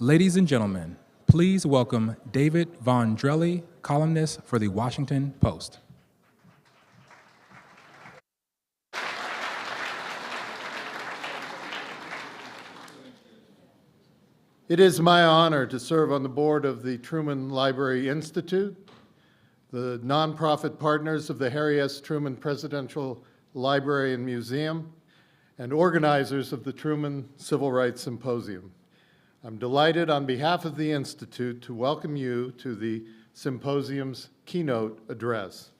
Ladies and gentlemen, please welcome David Von Drehle, columnist for the Washington Post. It is my honor to serve on the board of the Truman Library Institute, the nonprofit partners of the Harry S. Truman Presidential Library and Museum, and organizers of the Truman Civil Rights Symposium. I'm delighted on behalf of the Institute to welcome you to the Symposium's keynote address.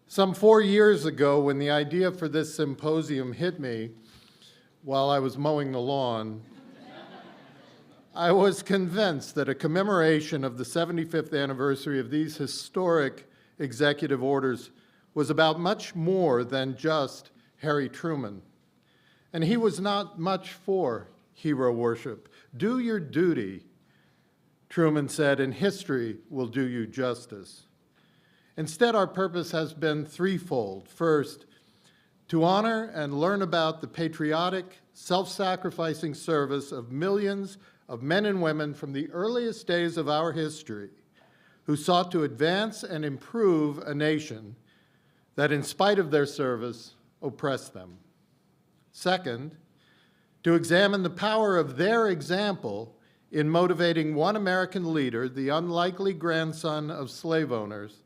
Some 4 years ago, when the idea for this symposium hit me while I was mowing the lawn, I was convinced that a commemoration of the 75th anniversary of these historic executive orders was about much more than just Harry Truman. And he was not much for hero worship. Do your duty, Truman said, and history will do you justice. Instead, our purpose has been threefold. First, to honor and learn about the patriotic, self-sacrificing service of millions of men and women from the earliest days of our history who sought to advance and improve a nation that, in spite of their service, oppressed them. Second, to examine the power of their example in motivating one American leader, the unlikely grandson of slave owners,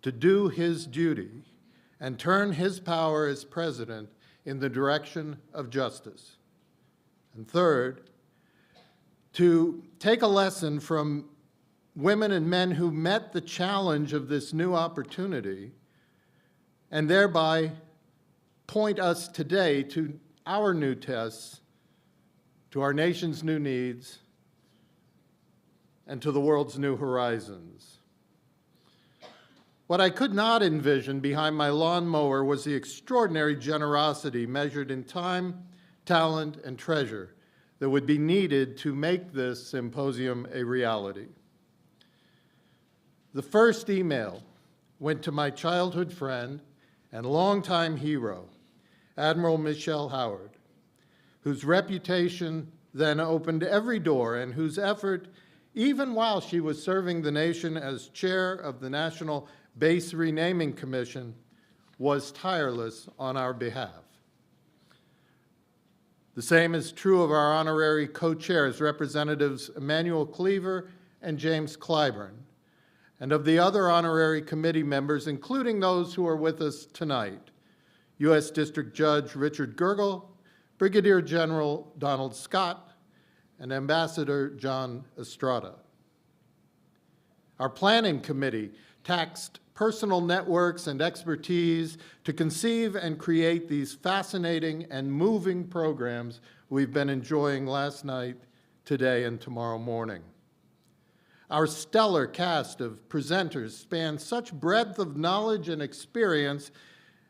to do his duty and turn his power as president in the direction of justice. And third, to take a lesson from women and men who met the challenge of this new opportunity and thereby point us today to our new tests, to our nation's new needs, and to the world's new horizons. What I could not envision behind my lawnmower was the extraordinary generosity measured in time, talent, and treasure that would be needed to make this symposium a reality. The first email went to my childhood friend and longtime hero, Admiral Michelle Howard, whose reputation then opened every door and whose effort, even while she was serving the nation as chair of the National Base Renaming Commission, was tireless on our behalf. The same is true of our honorary co-chairs, Representatives Emanuel Cleaver and James Clyburn, and of the other honorary committee members, including those who are with us tonight, U.S. District Judge Richard Gergel, Brigadier General Donald Scott, and Ambassador John Estrada. Our planning committee taxed personal networks and expertise to conceive and create these fascinating and moving programs we've been enjoying last night, today, and tomorrow morning. Our stellar cast of presenters spans such breadth of knowledge and experience,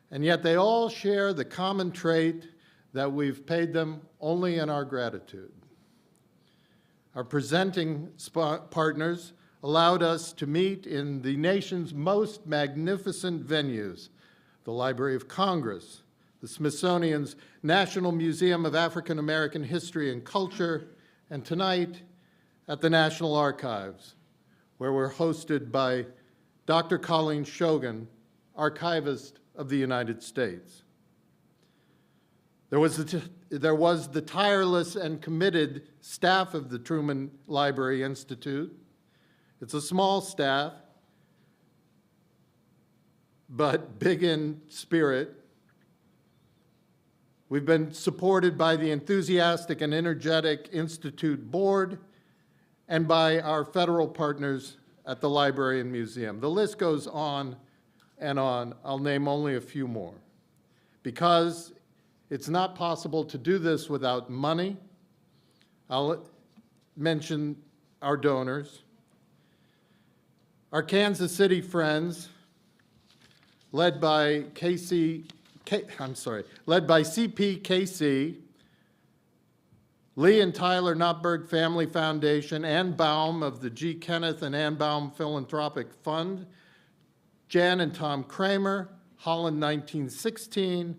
and yet they all share the common trait that we've paid them only in our gratitude. Our presenting partners allowed us to meet in the nation's most magnificent venues, the Library of Congress, the Smithsonian's National Museum of African American History and Culture, and tonight at the National Archives, where we're hosted by Dr. Colleen Shogan, Archivist of the United States. There was the tireless and committed staff of the Truman Library Institute. It's a small staff, but big in spirit. We've been supported by the enthusiastic and energetic Institute Board and by our federal partners at the Library and Museum. The list goes on and on. I'll name only a few more. Because it's not possible to do this without money, I'll mention our donors. Our Kansas City friends, led by CPKC, Lee and Tyler Notberg Family Foundation, Ann Baum of the G. Kenneth and Ann Baum Philanthropic Fund, Jan and Tom Kramer, Holland 1916,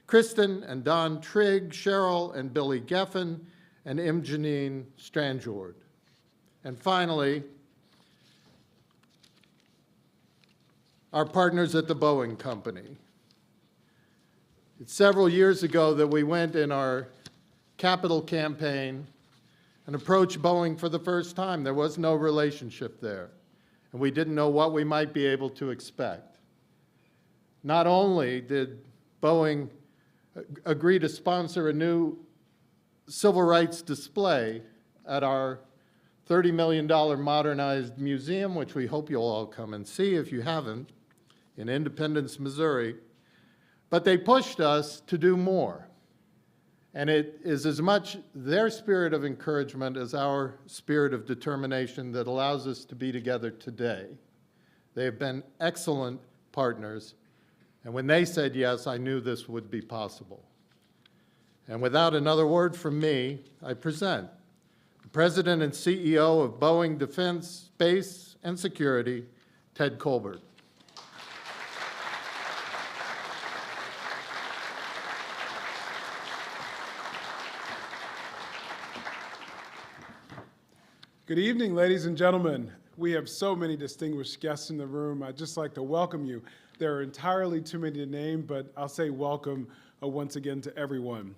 Kristen and Don Trigg, Cheryl and Billy Geffen, and Imjanine Stranjord. And finally, our partners at the Boeing Company. It's several years ago that we went in our capital campaign and approached Boeing for the first time. There was no relationship there, and we didn't know what we might be able to expect. Not only did Boeing agree to sponsor a new civil rights display at our $30 million modernized museum, which we hope you'll all come and see if you haven't, in Independence, Missouri, but they pushed us to do more. And it is as much their spirit of encouragement as our spirit of determination that allows us to be together today. They have been excellent partners, and when they said yes, I knew this would be possible. And without another word from me, I present the President and CEO of Boeing Defense, Space, and Security, Ted Colbert. Good evening, ladies and gentlemen. We have so many distinguished guests in the room. I'd just like to welcome you. There are entirely too many to name, but I'll say welcome once again to everyone.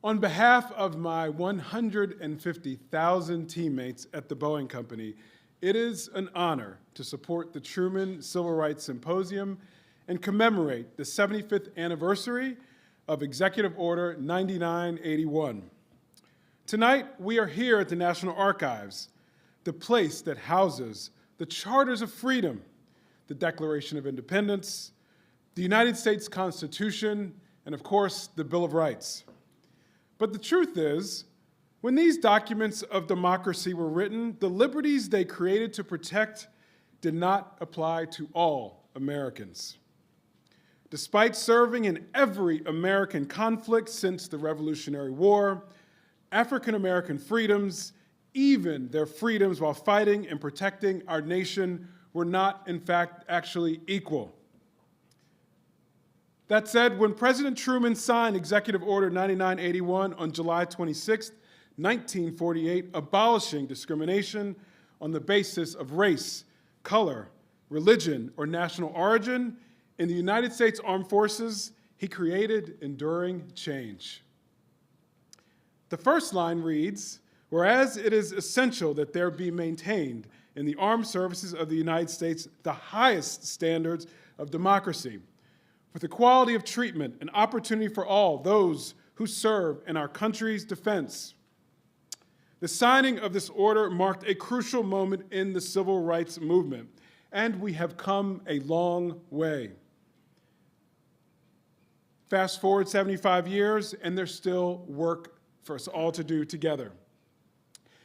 On behalf of my 150,000 teammates at the Boeing Company, it is an honor to support the Truman Civil Rights Symposium and commemorate the 75th anniversary of Executive Order 9981. Tonight, we are here at the National Archives, the place that houses the Charters of Freedom, the Declaration of Independence, the United States Constitution, and of course, the Bill of Rights. But the truth is, when these documents of democracy were written, the liberties they created to protect did not apply to all Americans. Despite serving in every American conflict since the Revolutionary War, African American freedoms, even their freedoms while fighting and protecting our nation, were not, in fact, actually equal. That said, when President Truman signed Executive Order 9981 on July 26, 1948, abolishing discrimination on the basis of race, color, religion, or national origin in the United States Armed Forces, he created enduring change. The first line reads, "Whereas it is essential that there be maintained in the armed services of the United States the highest standards of democracy, with equality of treatment and opportunity for all those who serve in our country's defense." The signing of this order marked a crucial moment in the civil rights movement, and we have come a long way. Fast forward 75 years, and there's still work for us all to do together.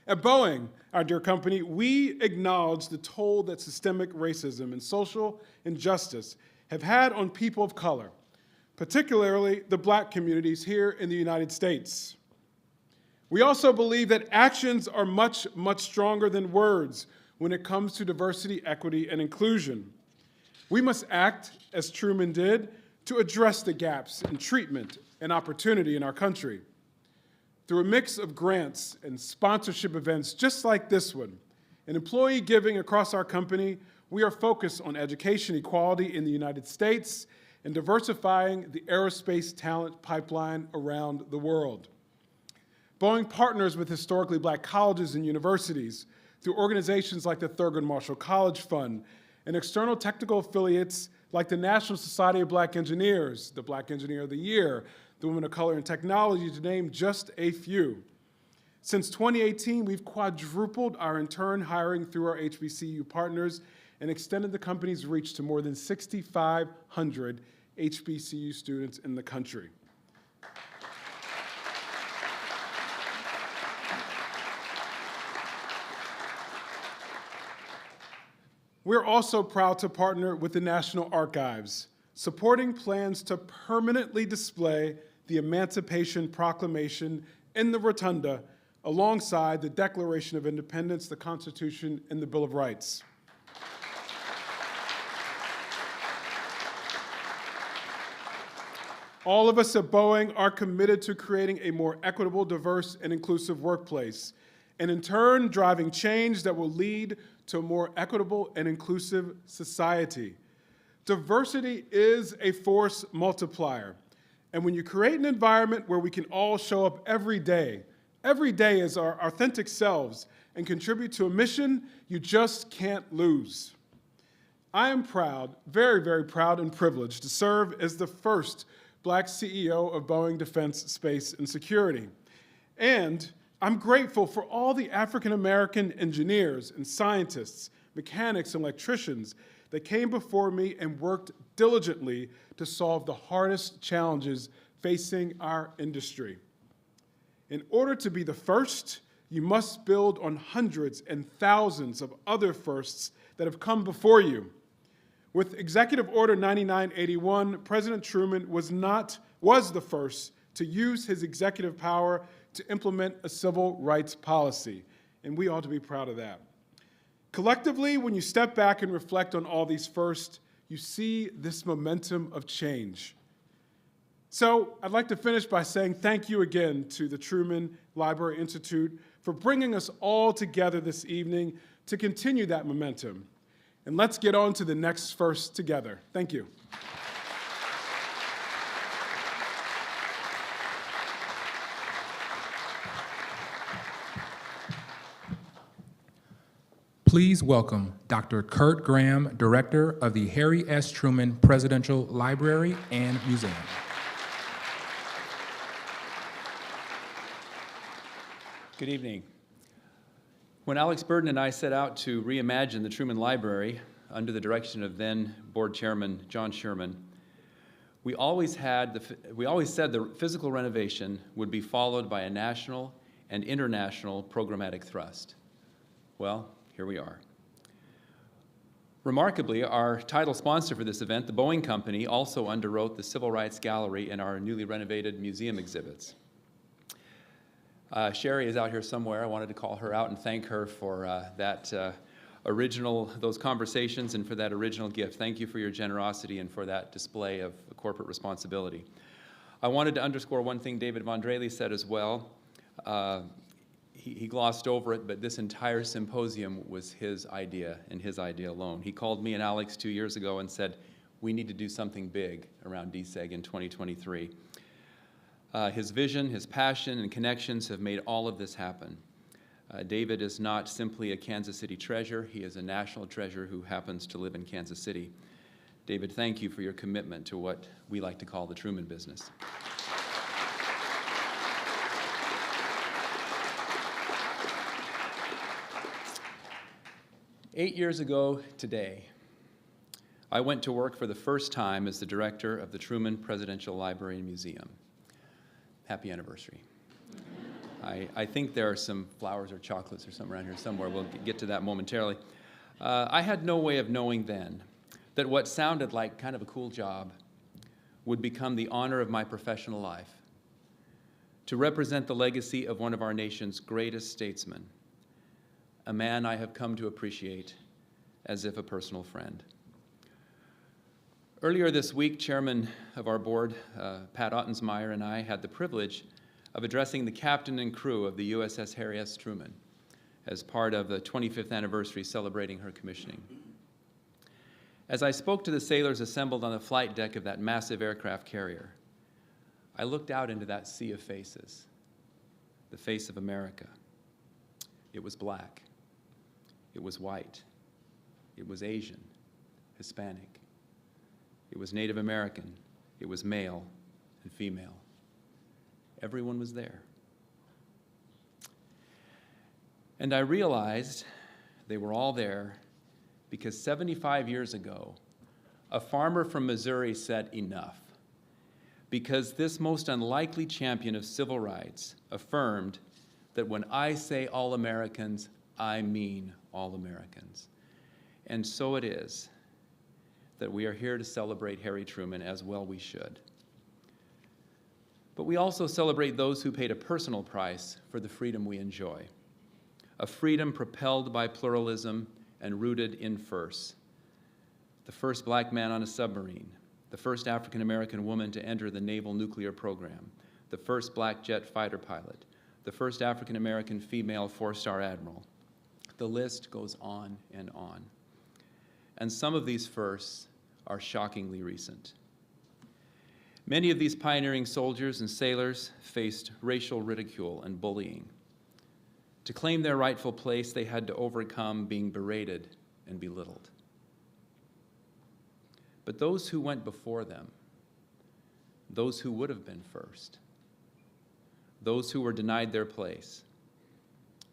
At Boeing, our dear company, we acknowledge the toll that systemic racism and social injustice have had on people of color, particularly the Black communities here in the United States. We also believe that actions are much, much stronger than words when it comes to diversity, equity, and inclusion. We must act, as Truman did, to address the gaps in treatment and opportunity in our country. Through a mix of grants and sponsorship events just like this one, and employee giving across our company, we are focused on education equality in the United States and diversifying the aerospace talent pipeline around the world. Boeing partners with historically Black colleges and universities through organizations like the Thurgood Marshall College Fund and external technical affiliates like the National Society of Black Engineers, the Black Engineer of the Year, the Women of Color in Technology, to name just a few. Since 2018, we've quadrupled our intern hiring through our HBCU partners and extended the company's reach to more than 6,500 HBCU students in the country. We're also proud to partner with the National Archives, supporting plans to permanently display the Emancipation Proclamation in the Rotunda alongside the Declaration of Independence, the Constitution, and the Bill of Rights. All of us at Boeing are committed to creating a more equitable, diverse, and inclusive workplace, and in turn, driving change that will lead to a more equitable and inclusive society. Diversity is a force multiplier, and when you create an environment where we can all show up every day as our authentic selves and contribute to a mission, you just can't lose. I am proud, very, very proud and privileged to serve as the first Black CEO of Boeing Defense, Space, and Security. And I'm grateful for all the African-American engineers and scientists, mechanics and electricians that came before me and worked diligently to solve the hardest challenges facing our industry. In order to be the first, you must build on hundreds and thousands of other firsts that have come before you. With Executive Order 9981, President Truman was the first to use his executive power to implement a civil rights policy, and we ought to be proud of that. Collectively, when you step back and reflect on all these firsts, you see this momentum of change. So I'd like to finish by saying thank you again to the Truman Library Institute for bringing us all together this evening to continue that momentum. And let's get on to the next first together. Thank you. Please welcome Dr. Kurt Graham, Director of the Harry S. Truman Presidential Library and Museum. Good evening. When Alex Burden and I set out to reimagine the Truman Library under the direction of then Board Chairman John Sherman, we always said the physical renovation would be followed by a national and international programmatic thrust. Well, here we are. Remarkably, our title sponsor for this event, the Boeing Company, also underwrote the Civil Rights Gallery and our newly renovated museum exhibits. Sherry is out here somewhere. I wanted to call her out and thank her for those conversations and for that original gift. Thank you for your generosity and for that display of corporate responsibility. I wanted to underscore one thing David Von Drehle said as well. He glossed over it, but this entire symposium was his idea and his idea alone. He called me and Alex 2 years ago and said, we need to do something big around DSEG in 2023. His vision, his passion, and connections have made all of this happen. David is not simply a Kansas City treasure. He is a national treasure who happens to live in Kansas City. David, thank you for your commitment to what we like to call the Truman business. Eight years ago today, I went to work for the first time as the director of the Truman Presidential Library and Museum. Happy anniversary. I think there are some flowers or chocolates or something around here somewhere. We'll get to that momentarily. I had no way of knowing then that what sounded like kind of a cool job would become the honor of my professional life, to represent the legacy of one of our nation's greatest statesmen, a man I have come to appreciate as if a personal friend. Earlier this week, Chairman of our board, Pat Ottensmeyer, and I had the privilege of addressing the captain and crew of the USS Harry S. Truman as part of the 25th anniversary celebrating her commissioning. As I spoke to the sailors assembled on the flight deck of that massive aircraft carrier, I looked out into that sea of faces, the face of America. It was black. It was white. It was Asian, Hispanic. It was Native American. It was male and female. Everyone was there. And I realized they were all there because 75 years ago, a farmer from Missouri said enough. Because this most unlikely champion of civil rights affirmed that when I say all Americans, I mean all Americans. And so it is that we are here to celebrate Harry Truman, as well we should. But we also celebrate those who paid a personal price for the freedom we enjoy, a freedom propelled by pluralism and rooted in firsts. The first black man on a submarine, the first African-American woman to enter the naval nuclear program, the first black jet fighter pilot, the first African-American female four-star admiral. The list goes on and on. And some of these firsts are shockingly recent. Many of these pioneering soldiers and sailors faced racial ridicule and bullying. To claim their rightful place, they had to overcome being berated and belittled. But those who went before them, those who would have been first, those who were denied their place,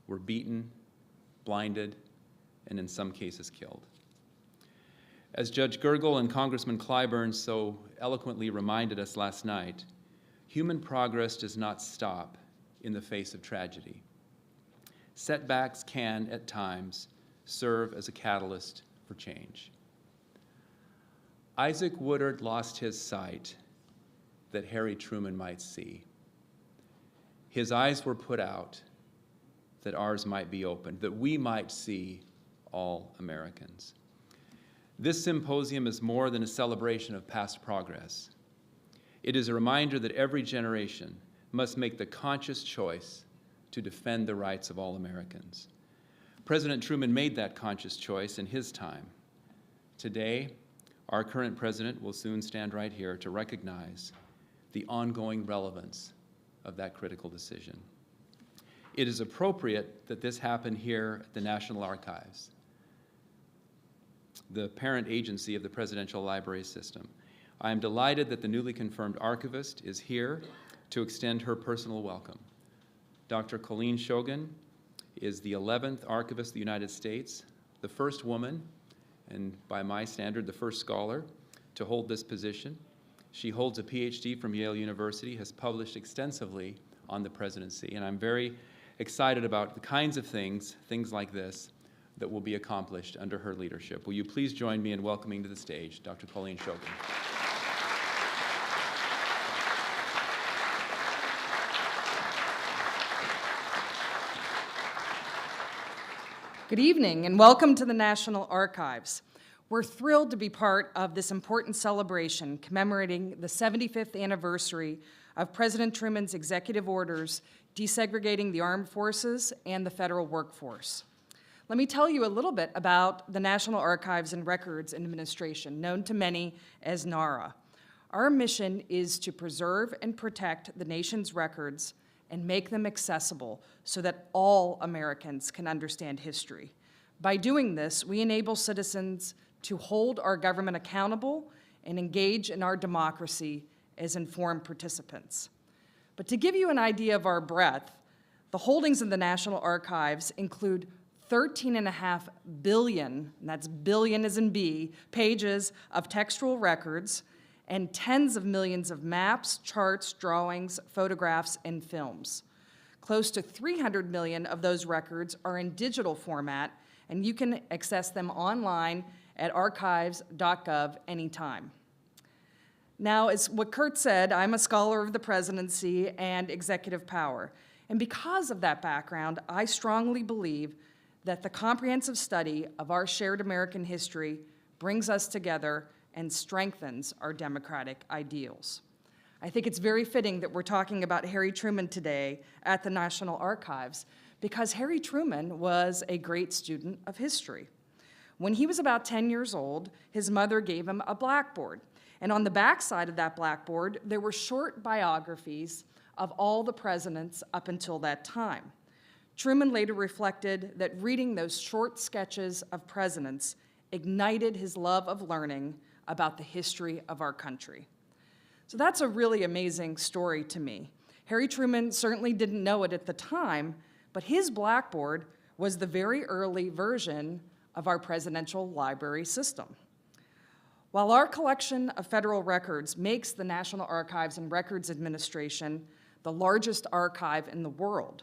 were beaten, blinded, and in some cases killed. As Judge Gergel and Congressman Clyburn so eloquently reminded us last night, human progress does not stop in the face of tragedy. Setbacks can, at times, serve as a catalyst for change. Isaac Woodard lost his sight that Harry Truman might see. His eyes were put out that ours might be opened, that we might see all Americans. This symposium is more than a celebration of past progress. It is a reminder that every generation must make the conscious choice to defend the rights of all Americans. President Truman made that conscious choice in his time. Today, our current president will soon stand right here to recognize the ongoing relevance of that critical decision. It is appropriate that this happen here at the National Archives, the parent agency of the Presidential Library System. I am delighted that the newly confirmed archivist is here to extend her personal welcome. Dr. Colleen Shogan is the 11th archivist of the United States, the first woman, and by my standard, the first scholar to hold this position. She holds a PhD from Yale University, has published extensively on the presidency, and I'm very excited about the kinds of things like this, that will be accomplished under her leadership. Will you please join me in welcoming to the stage Dr. Colleen Shogan. Good evening and welcome to the National Archives. We're thrilled to be part of this important celebration commemorating the 75th anniversary of President Truman's executive orders desegregating the armed forces and the federal workforce. Let me tell you a little bit about the National Archives and Records Administration, known to many as NARA. Our mission is to preserve and protect the nation's records and make them accessible so that all Americans can understand history. By doing this, we enable citizens to hold our government accountable and engage in our democracy as informed participants. But to give you an idea of our breadth, the holdings in the National Archives include 13.5 billion, and that's billion as in B, pages of textual records, and tens of millions of maps, charts, drawings, photographs, and films. Close to 300 million of those records are in digital format, and you can access them online at archives.gov anytime. Now, as what Kurt said, I'm a scholar of the presidency and executive power. And because of that background, I strongly believe that the comprehensive study of our shared American history brings us together and strengthens our democratic ideals. I think it's very fitting that we're talking about Harry Truman today at the National Archives because Harry Truman was a great student of history. When he was about 10 years old, his mother gave him a blackboard. And on the back side of that blackboard, there were short biographies of all the presidents up until that time. Truman later reflected that reading those short sketches of presidents ignited his love of learning about the history of our country. So that's a really amazing story to me. Harry Truman certainly didn't know it at the time, but his blackboard was the very early version of our presidential library system. While our collection of federal records makes the National Archives and Records Administration the largest archive in the world,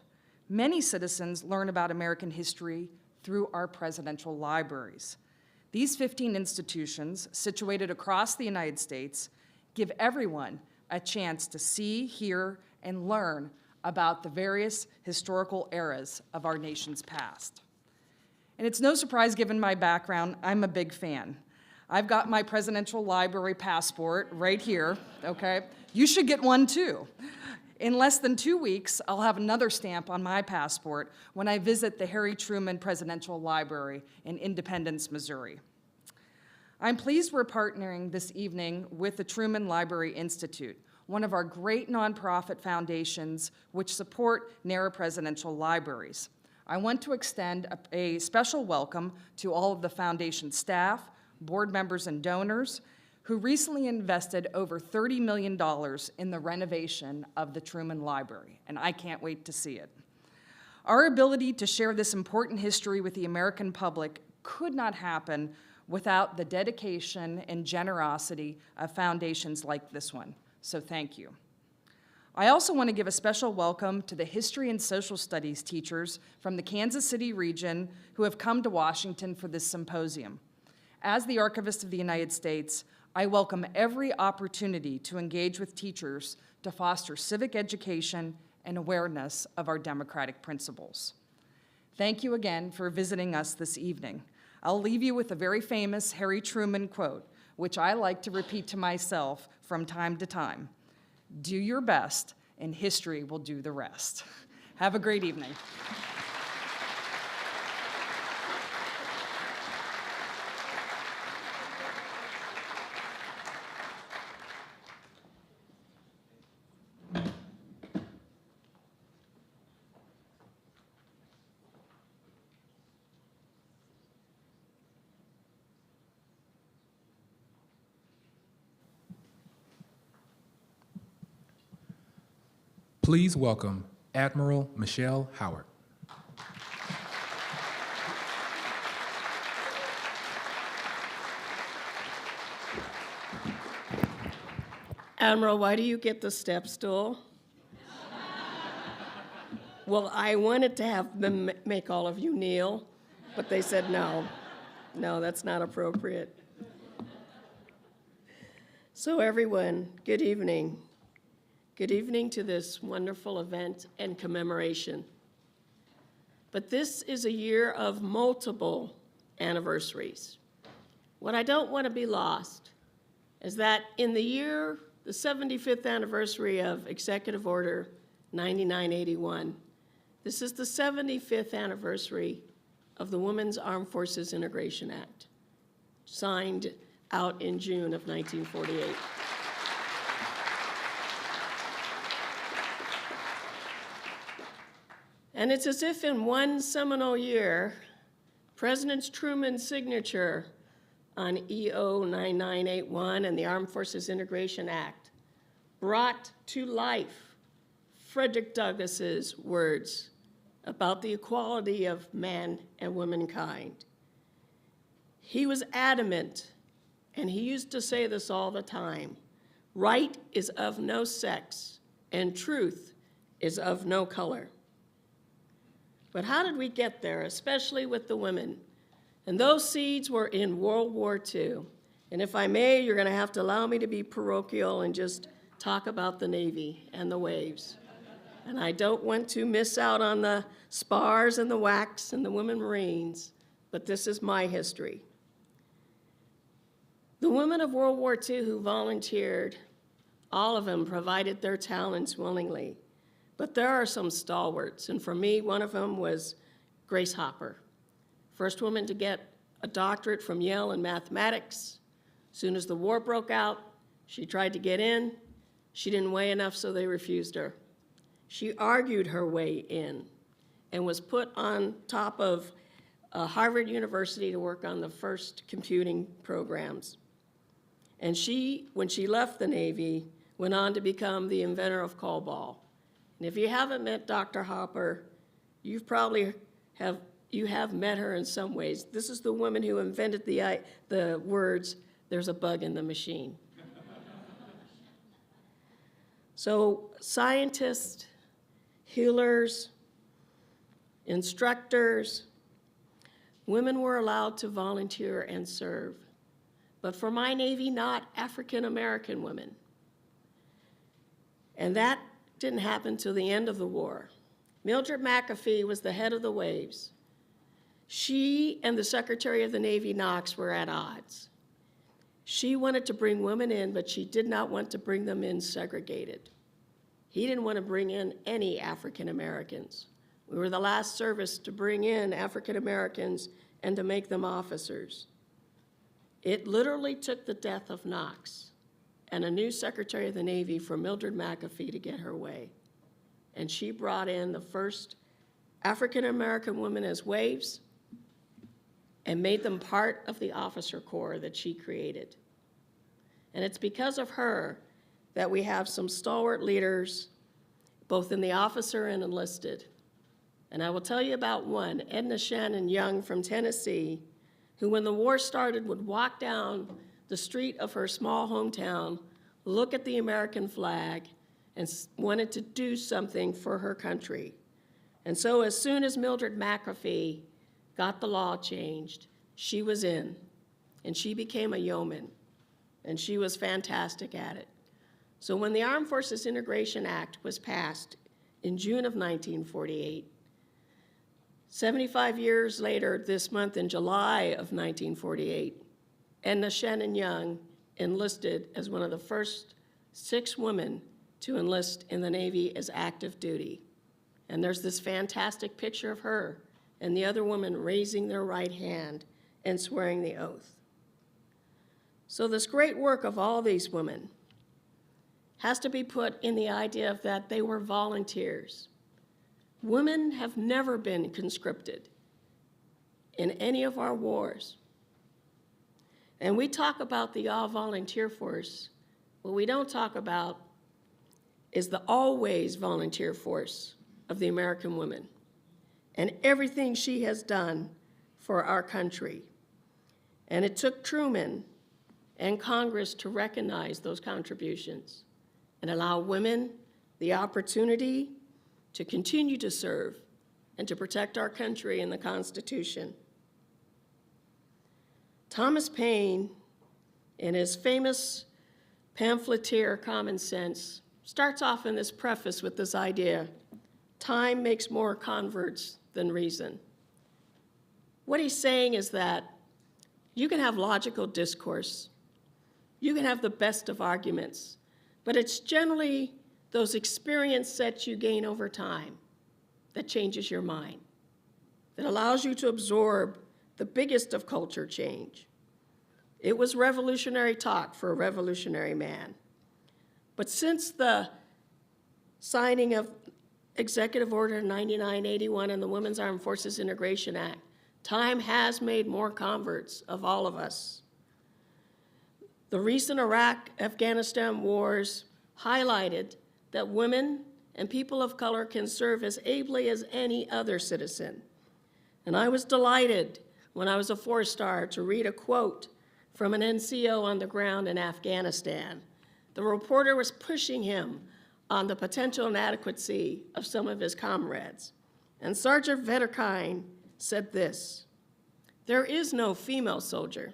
many citizens learn about American history through our presidential libraries. These 15 institutions, situated across the United States, give everyone a chance to see, hear, and learn about the various historical eras of our nation's past. And it's no surprise, given my background, I'm a big fan. I've got my presidential library passport right here, okay? You should get one too. In less than 2 weeks, I'll have another stamp on my passport when I visit the Harry Truman Presidential Library in Independence, Missouri. I'm pleased we're partnering this evening with the Truman Library Institute, one of our great nonprofit foundations which support NARA presidential libraries. I want to extend a special welcome to all of the foundation staff, board members, and donors who recently invested over $30 million in the renovation of the Truman Library, and I can't wait to see it. Our ability to share this important history with the American public could not happen without the dedication and generosity of foundations like this one, so thank you. I also want to give a special welcome to the history and social studies teachers from the Kansas City region who have come to Washington for this symposium. As the Archivist of the United States, I welcome every opportunity to engage with teachers to foster civic education and awareness of our democratic principles. Thank you again for visiting us this evening. I'll leave you with a very famous Harry Truman quote, which I like to repeat to myself from time to time. Do your best, and history will do the rest. Have a great evening. Please welcome Admiral Michelle Howard. Admiral, why do you get the step stool? Well, I wanted to have them make all of you kneel, but they said no. No, that's not appropriate. So everyone, good evening. Good evening to this wonderful event and commemoration. But this is a year of multiple anniversaries. What I don't want to be lost is that in the year, the 75th anniversary of Executive Order 9981, this is the 75th anniversary of the Women's Armed Forces Integration Act, signed out in June of 1948. And it's as if in one seminal year, President Truman's signature on EO 9981 and the Armed Forces Integration Act brought to life Frederick Douglass's words about the equality of man and womankind. He was adamant, and he used to say this all the time, right is of no sex, and truth is of no color. But how did we get there, especially with the women? And those seeds were in World War II. And if I may, you're going to have to allow me to be parochial and just talk about the Navy and the waves. And I don't want to miss out on the spars and the WACs and the women Marines, but this is my history. The women of World War II who volunteered, all of them provided their talents willingly. But there are some stalwarts, and for me, one of them was Grace Hopper, first woman to get a doctorate from Yale in mathematics. As soon as the war broke out, she tried to get in. She didn't weigh enough, so they refused her. She argued her way in and was put on top of Harvard University to work on the first computing programs. And she, when she left the Navy, went on to become the inventor of Colbert. And if you haven't met Dr. Hopper, you have met her in some ways. This is the woman who invented the words, "There's a bug in the machine." So scientists, healers, instructors, women were allowed to volunteer and serve. But for my Navy, not African American women. And that didn't happen till the end of the war. Mildred McAfee was the head of the Waves. She and the Secretary of the Navy, Knox, were at odds. She wanted to bring women in, but she did not want to bring them in segregated. He didn't want to bring in any African Americans. We were the last service to bring in African Americans and to make them officers. It literally took the death of Knox and a new Secretary of the Navy for Mildred McAfee to get her way. And she brought in the first African American women as waves and made them part of the officer corps that she created. And it's because of her that we have some stalwart leaders, both in the officer and enlisted. And I will tell you about one, Edna Shannon Young from Tennessee, who when the war started would walk down the street of her small hometown, look at the American flag, and wanted to do something for her country. And so as soon as Mildred McAfee got the law changed, she was in, and she became a yeoman, and she was fantastic at it. So when the Armed Forces Integration Act was passed in June of 1948, 75 years later this month in July of 1948, Edna Shannon Young enlisted as one of the first 6 women to enlist in the Navy as active duty. And there's this fantastic picture of her and the other woman raising their right hand and swearing the oath. So this great work of all these women has to be put in the idea of that they were volunteers. Women have never been conscripted in any of our wars. And we talk about the all-volunteer force. What we don't talk about is the always volunteer force of the American woman and everything she has done for our country. And it took Truman and Congress to recognize those contributions and allow women the opportunity to continue to serve and to protect our country and the Constitution. Thomas Paine, in his famous pamphleteer, Common Sense, starts off in this preface with this idea, time makes more converts than reason. What he's saying is that you can have logical discourse, you can have the best of arguments, but it's generally those experience sets you gain over time that changes your mind, that allows you to absorb the biggest of culture change. It was revolutionary talk for a revolutionary man. But since the signing of Executive Order 9981 and the Women's Armed Forces Integration Act, time has made more converts of all of us. The recent Iraq-Afghanistan wars highlighted that women and people of color can serve as ably as any other citizen. And I was delighted when I was a 4-star to read a quote from an NCO on the ground in Afghanistan. The reporter was pushing him on the potential inadequacy of some of his comrades. And Sergeant Vetterkine said this, "There is no female soldier.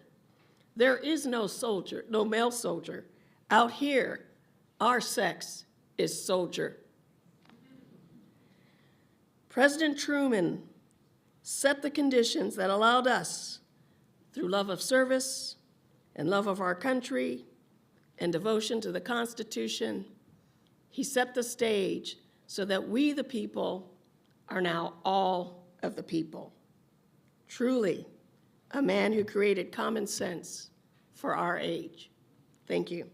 There is no soldier, no male soldier. Out here, our sex is soldier." President Truman set the conditions that allowed us, through love of service and love of our country and devotion to the Constitution, he set the stage so that we, the people, are now all of the people. Truly, a man who created common sense for our age. Thank you.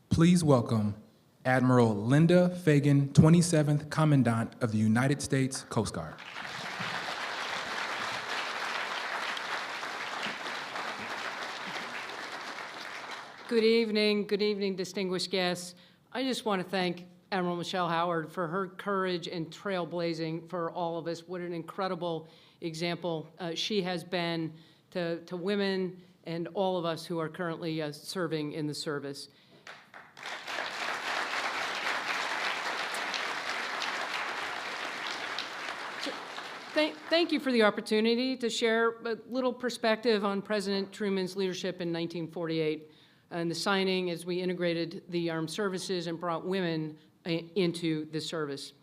Please welcome Admiral Linda Fagan, 27th Commandant of the United States Coast Guard. Good evening, distinguished guests. I just want to thank Admiral Michelle Howard for her courage and trailblazing for all of us. What an incredible example she has been to women and all of us who are currently serving in the service. Thank you for the opportunity to share a little perspective on President Truman's leadership in 1948 and the signing as we integrated the armed services and brought women into the service.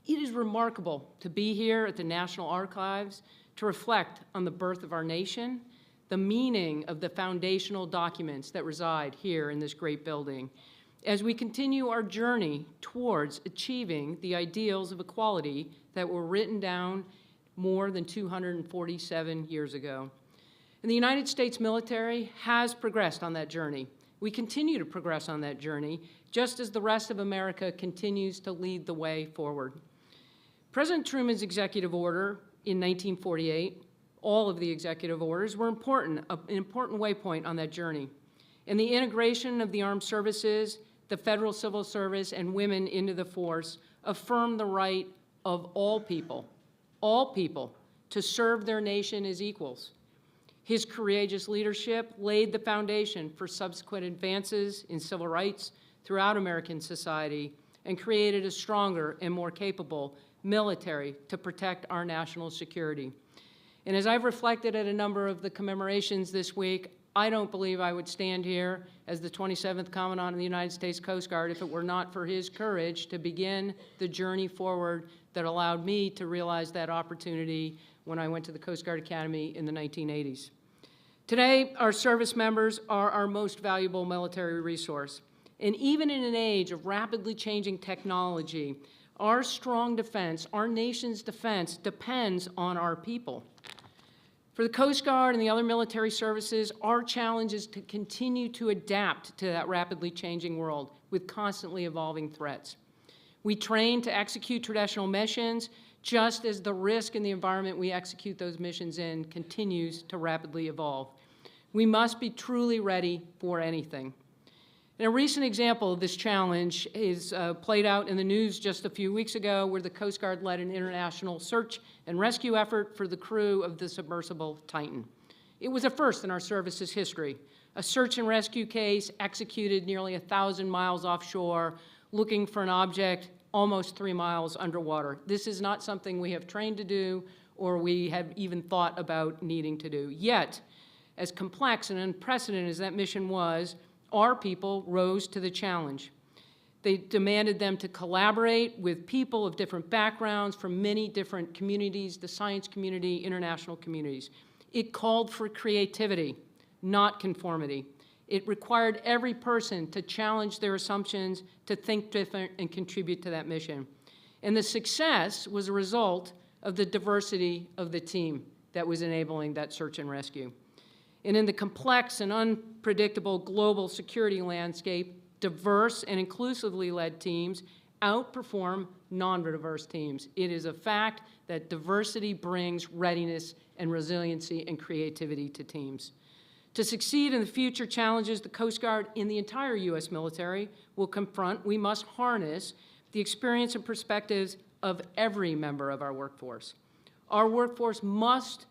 It is remarkable to be here at the National Archives to reflect on the birth of our nation, the meaning of the foundational documents that reside here in this great building, as we continue our journey towards achieving the ideals of equality that were written down more than 247 years ago. And the United States military has progressed on that journey. We continue to progress on that journey, just as the rest of America continues to lead the way forward. President Truman's executive order in 1948, all of the executive orders were important, an important waypoint on that journey. And the integration of the armed services, the federal civil service, and women into the force affirmed the right of all people, to serve their nation as equals. His courageous leadership laid the foundation for subsequent advances in civil rights throughout American society and created a stronger and more capable military to protect our national security. And as I've reflected at a number of the commemorations this week, I don't believe I would stand here as the 27th Commandant of the United States Coast Guard if it were not for his courage to begin the journey forward that allowed me to realize that opportunity when I went to the Coast Guard Academy in the 1980s. Today, our service members are our most valuable military resource. And even in an age of rapidly changing technology, our strong defense, our nation's defense, depends on our people. For the Coast Guard and the other military services, our challenge is to continue to adapt to that rapidly changing world with constantly evolving threats. We train to execute traditional missions just as the risk in the environment we execute those missions in continues to rapidly evolve. We must be truly ready for anything. And a recent example of this challenge is played out in the news just a few weeks ago, where the Coast Guard led an international search and rescue effort for the crew of the submersible Titan. It was a first in our service's history, a search and rescue case executed nearly 1,000 miles offshore, looking for an object almost 3 miles underwater. This is not something we have trained to do or we have even thought about needing to do. Yet, as complex and unprecedented as that mission was, our people rose to the challenge. They demanded them to collaborate with people of different backgrounds from many different communities, the science community, international communities. It called for creativity, not conformity. It required every person to challenge their assumptions, to think different, and contribute to that mission. And the success was a result of the diversity of the team that was enabling that search and rescue. And in the complex and unpredictable global security landscape, diverse and inclusively led teams outperform non-diverse teams. It is a fact that diversity brings readiness and resiliency and creativity to teams. To succeed in the future challenges the Coast Guard and the entire U.S. military will confront, we must harness the experience and perspectives of every member of our workforce. Our workforce must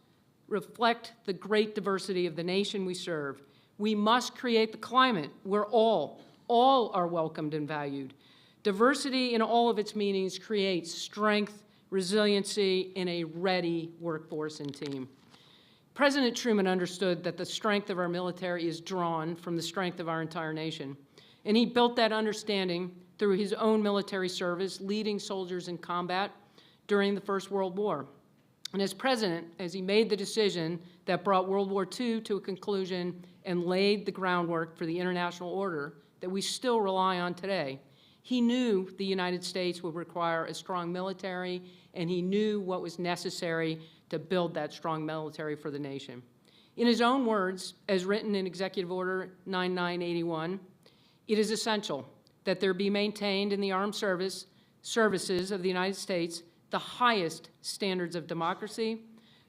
reflect the great diversity of the nation we serve. We must create the climate where all are welcomed and valued. Diversity in all of its meanings creates strength, resiliency, and a ready workforce and team. President Truman understood that the strength of our military is drawn from the strength of our entire nation. And he built that understanding through his own military service, leading soldiers in combat during the First World War. And as president, as he made the decision that brought World War II to a conclusion and laid the groundwork for the international order that we still rely on today, he knew the United States would require a strong military, and he knew what was necessary to build that strong military for the nation. In his own words, as written in Executive Order 9981, it is essential that there be maintained in the armed services of the United States the highest standards of democracy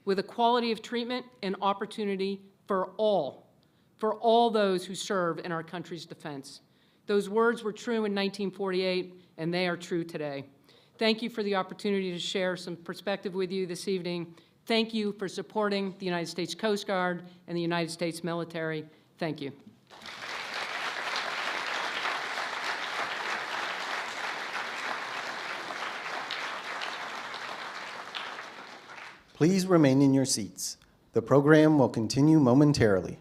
with equality of treatment and opportunity for all those who serve in our country's defense. Those words were true in 1948, and they are true today. Thank you for the opportunity to share some perspective with you this evening. Thank you for supporting the United States Coast Guard and the United States military. Thank you. Please remain in your seats. The program will continue momentarily.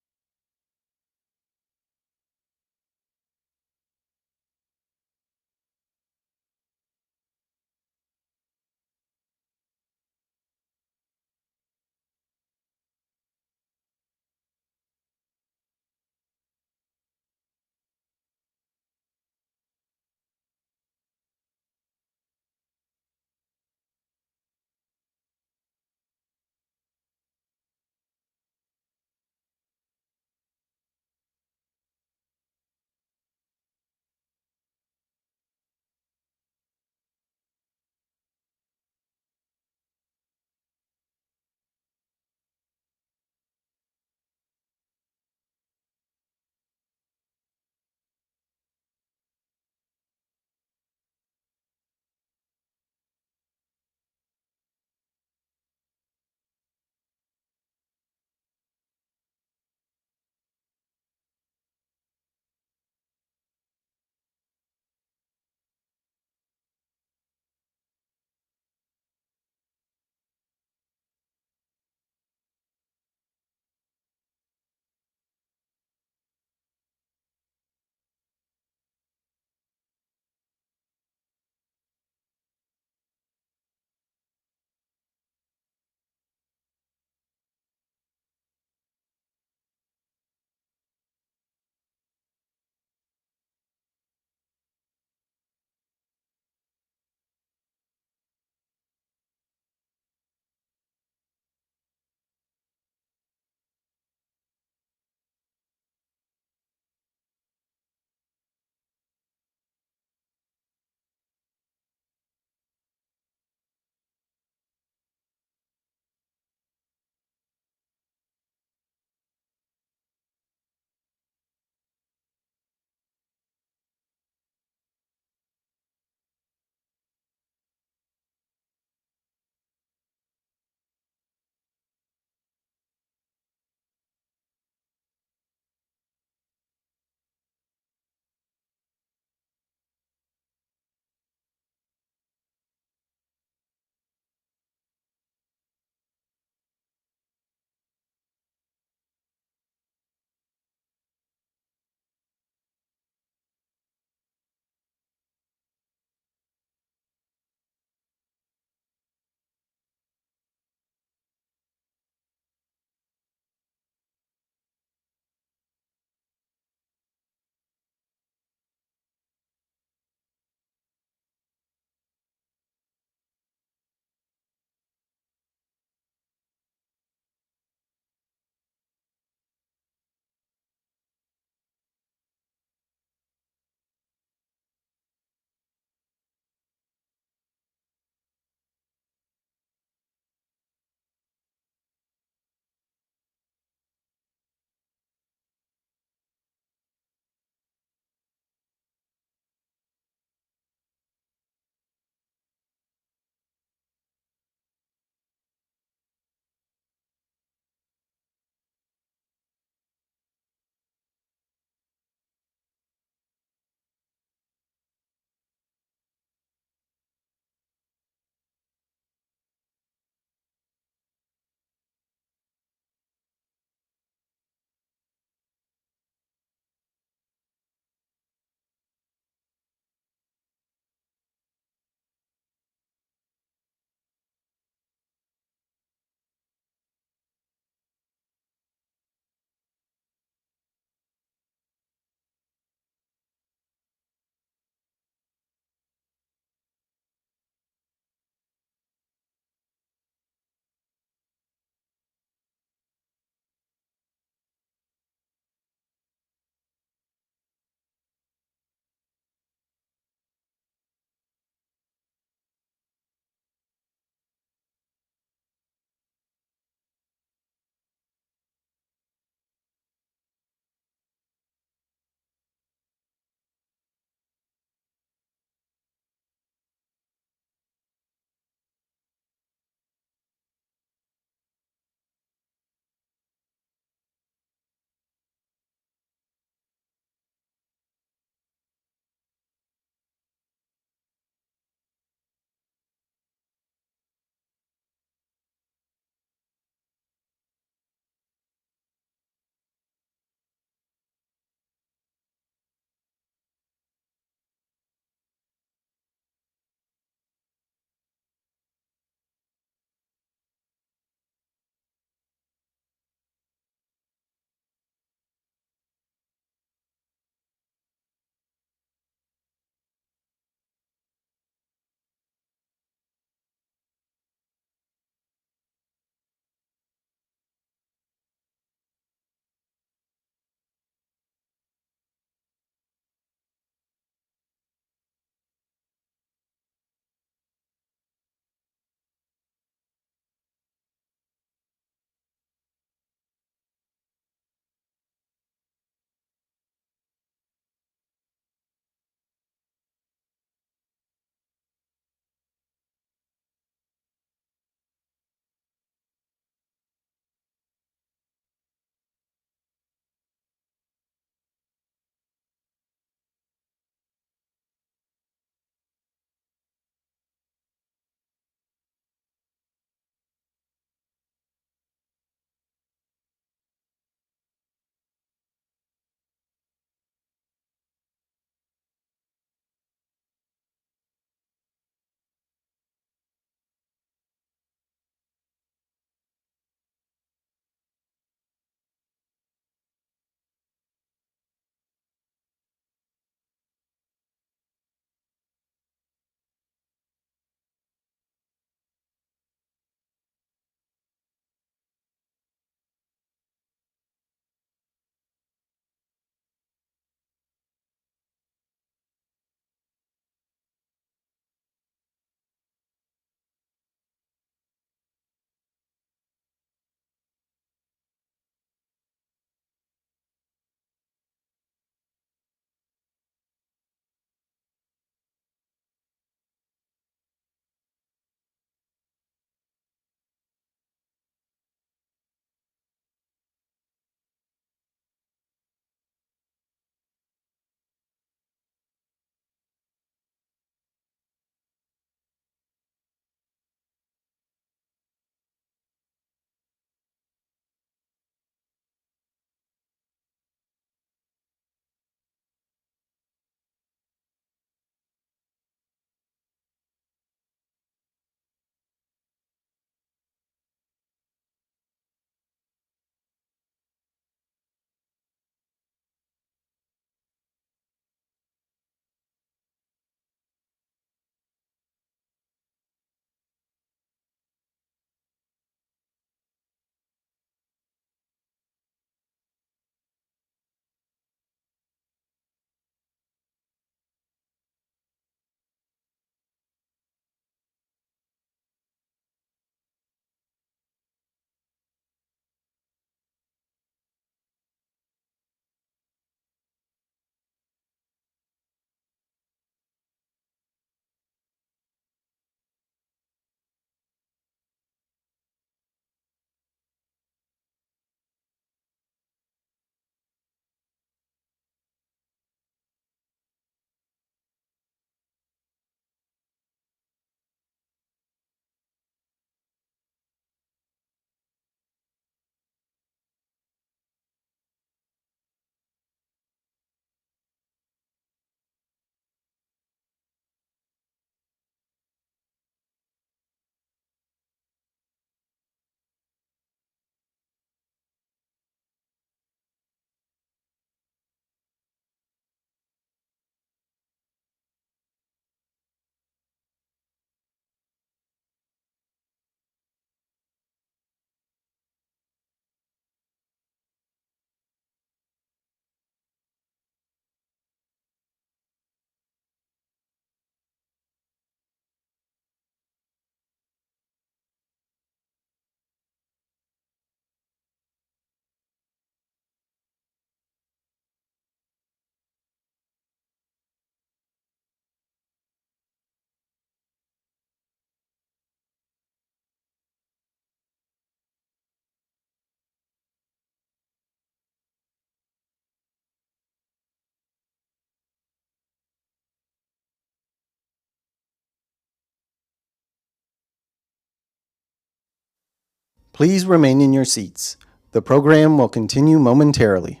Please remain in your seats. The program will continue momentarily.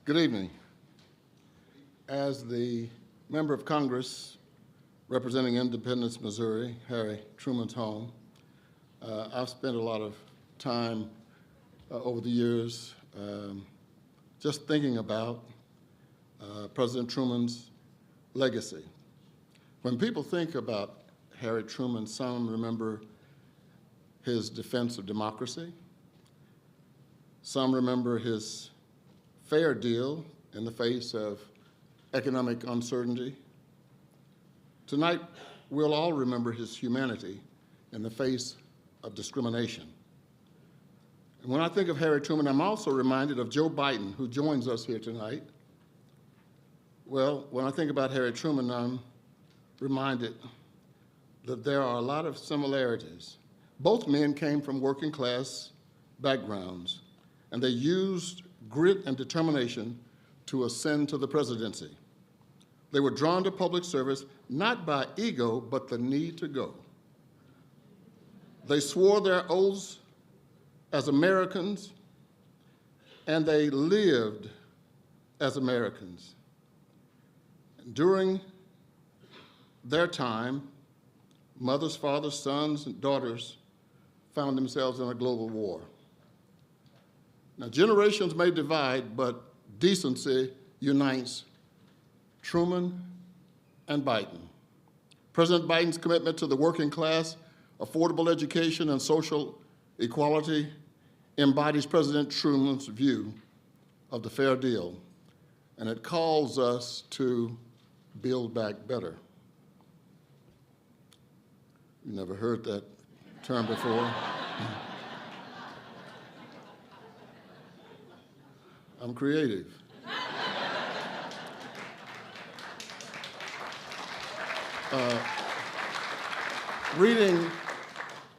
Good evening. As the member of Congress representing Independence, Missouri, Harry Truman's home, I've spent a lot of time over the years just thinking about President Truman's legacy. When people think about Harry Truman, some remember his defense of democracy. Some remember his fair deal in the face of economic uncertainty. Tonight, we'll all remember his humanity in the face of discrimination. And when I think of Harry Truman, I'm also reminded of Joe Biden, who joins us here tonight. Well, when I think about Harry Truman, I'm reminded that there are a lot of similarities. Both men came from working class backgrounds, and they used grit and determination to ascend to the presidency. They were drawn to public service not by ego, but the need to go. They swore their oaths as Americans, and they lived as Americans. During their time, mothers, fathers, sons, and daughters found themselves in a global war. Now, generations may divide, but decency unites Truman and Biden. President Biden's commitment to the working class, affordable education, and social equality embodies President Truman's view of the fair deal, and it calls us to build back better. You never heard that term before. I'm creative.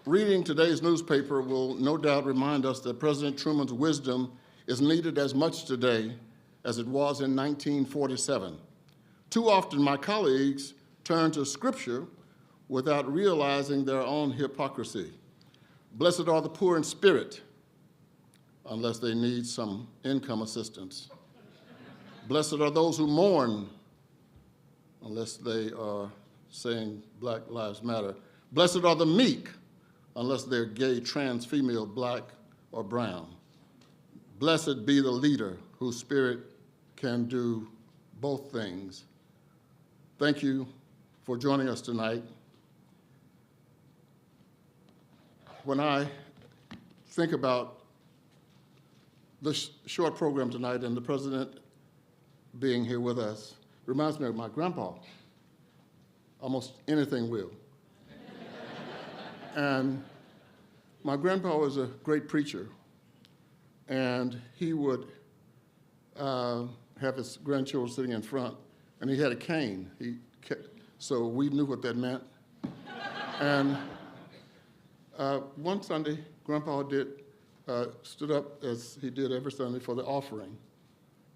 Reading today's newspaper will no doubt remind us that President Truman's wisdom is needed as much today as it was in 1947. Too often, my colleagues turn to Scripture without realizing their own hypocrisy. Blessed are the poor in spirit, unless they need some income assistance. Blessed are those who mourn, unless they are saying Black Lives Matter. Blessed are the meek, unless they're gay, trans, female, black, or brown. Blessed be the leader whose spirit can do both things. Thank you for joining us tonight. When I think about this short program tonight and the president being here with us, it reminds me of my grandpa. Almost anything will. And my grandpa was a great preacher, and he would have his grandchildren sitting in front, and he had a cane. So we knew what that meant. And one Sunday, Grandpa stood up as he did every Sunday for the offering.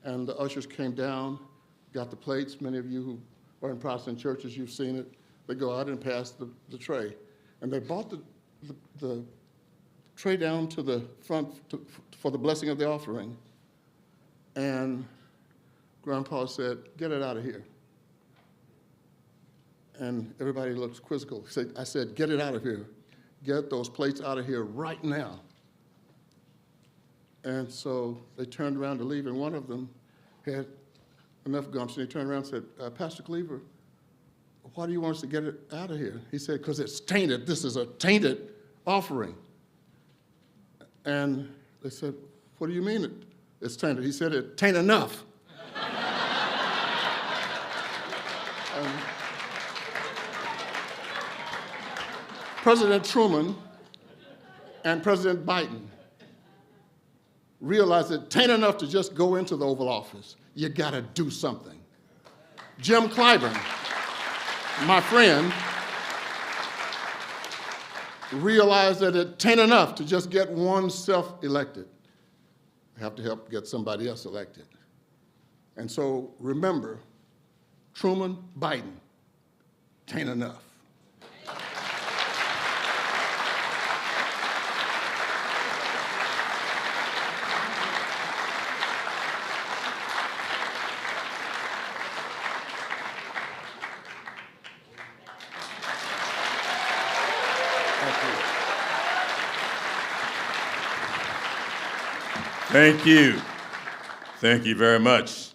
And the ushers came down, got the plates. Many of you who are in Protestant churches, you've seen it. They go out and pass the tray. And they brought the tray down to the front for the blessing of the offering. And Grandpa said, "Get it out of here." And everybody looks quizzical. I said, "Get it out of here. Get those plates out of here right now." And so they turned around to leave, and one of them had enough gumption. He turned around and said, "Pastor Cleaver, why do you want us to get it out of here?" He said, "Because it's tainted. This is a tainted offering." And they said, "What do you mean it's tainted?" He said, "It tain't enough." President Truman and President Biden realized it tain't enough to just go into the Oval Office. You got to do something. Jim Clyburn, my friend, realized that it tain't enough to just get oneself elected. You have to help get somebody else elected. And so remember, Truman, Biden, tain't enough. Thank you. Thank you very much.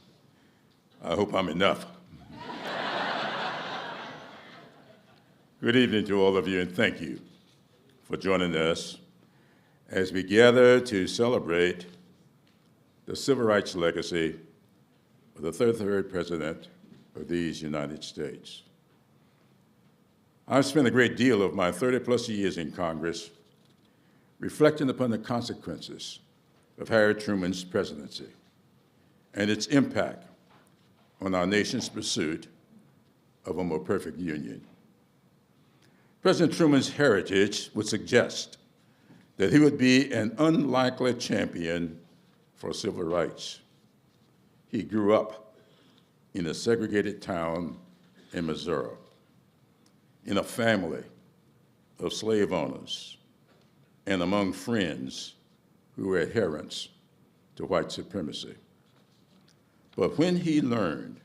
I hope I'm enough. Good evening to all of you, and thank you for joining us as we gather to celebrate the civil rights legacy of the 33rd President of these United States. I've spent a great deal of my 30-plus years in Congress reflecting upon the consequences of Harry Truman's presidency and its impact on our nation's pursuit of a more perfect union. President Truman's heritage would suggest that he would be an unlikely champion for civil rights. He grew up in a segregated town in Missouri, in a family of slave owners, and among friends who were adherents to white supremacy. But when he learned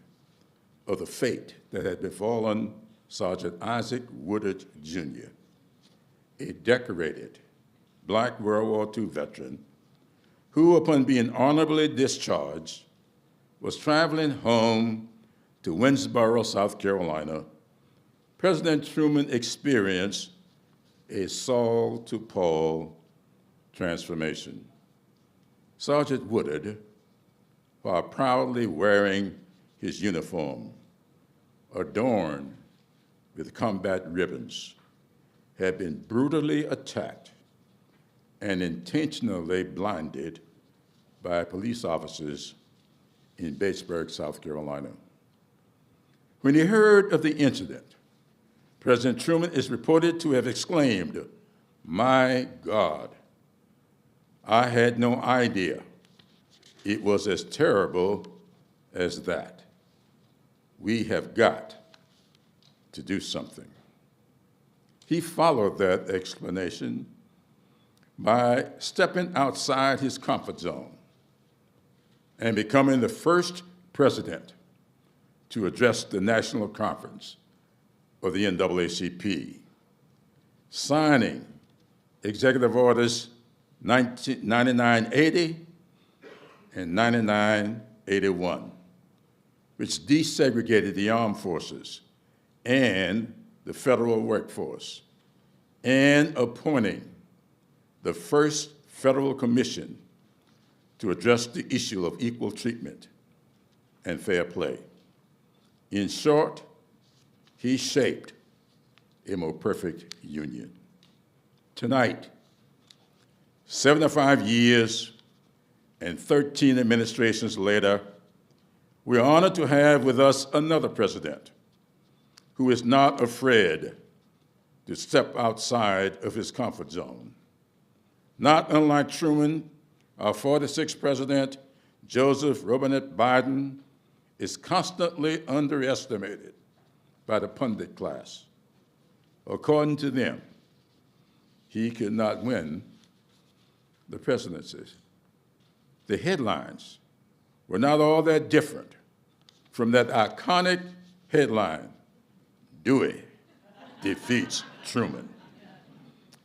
of the fate that had befallen Sergeant Isaac Woodard, Jr., a decorated Black World War II veteran who, upon being honorably discharged, was traveling home to Winnsboro, South Carolina, President Truman experienced a Saul to Paul transformation. Sergeant Woodard, while proudly wearing his uniform, adorned with combat ribbons, had been brutally attacked and intentionally blinded by police officers in Batesburg, South Carolina. When he heard of the incident, President Truman is reported to have exclaimed, "My God, I had no idea it was as terrible as that. We have got to do something." He followed that explanation by stepping outside his comfort zone and becoming the first president to address the National Conference of the NAACP, signing Executive Orders 9980 and 9981, which desegregated the armed forces and the federal workforce, and appointing the first federal commission to address the issue of equal treatment and fair play. In short, he shaped a more perfect union. Tonight, 75 years and 13 administrations later, we are honored to have with us another president who is not afraid to step outside of his comfort zone. Not unlike Truman, our 46th president, Joseph Robinette Biden, is constantly underestimated by the pundit class. According to them, he could not win the presidency. The headlines were not all that different from that iconic headline, "Dewey defeats Truman,"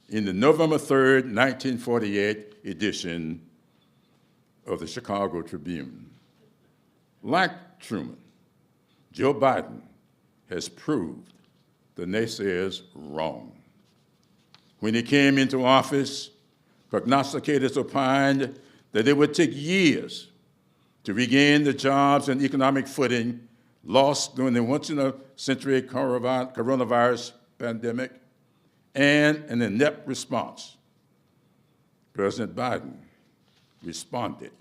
in the November 3rd, 1948 edition of the Chicago Tribune. Like Truman, Joe Biden has proved the naysayers wrong. When he came into office, prognosticators opined that it would take years to regain the jobs and economic footing lost during the once-in-a-century coronavirus pandemic, and an inept response. President Biden responded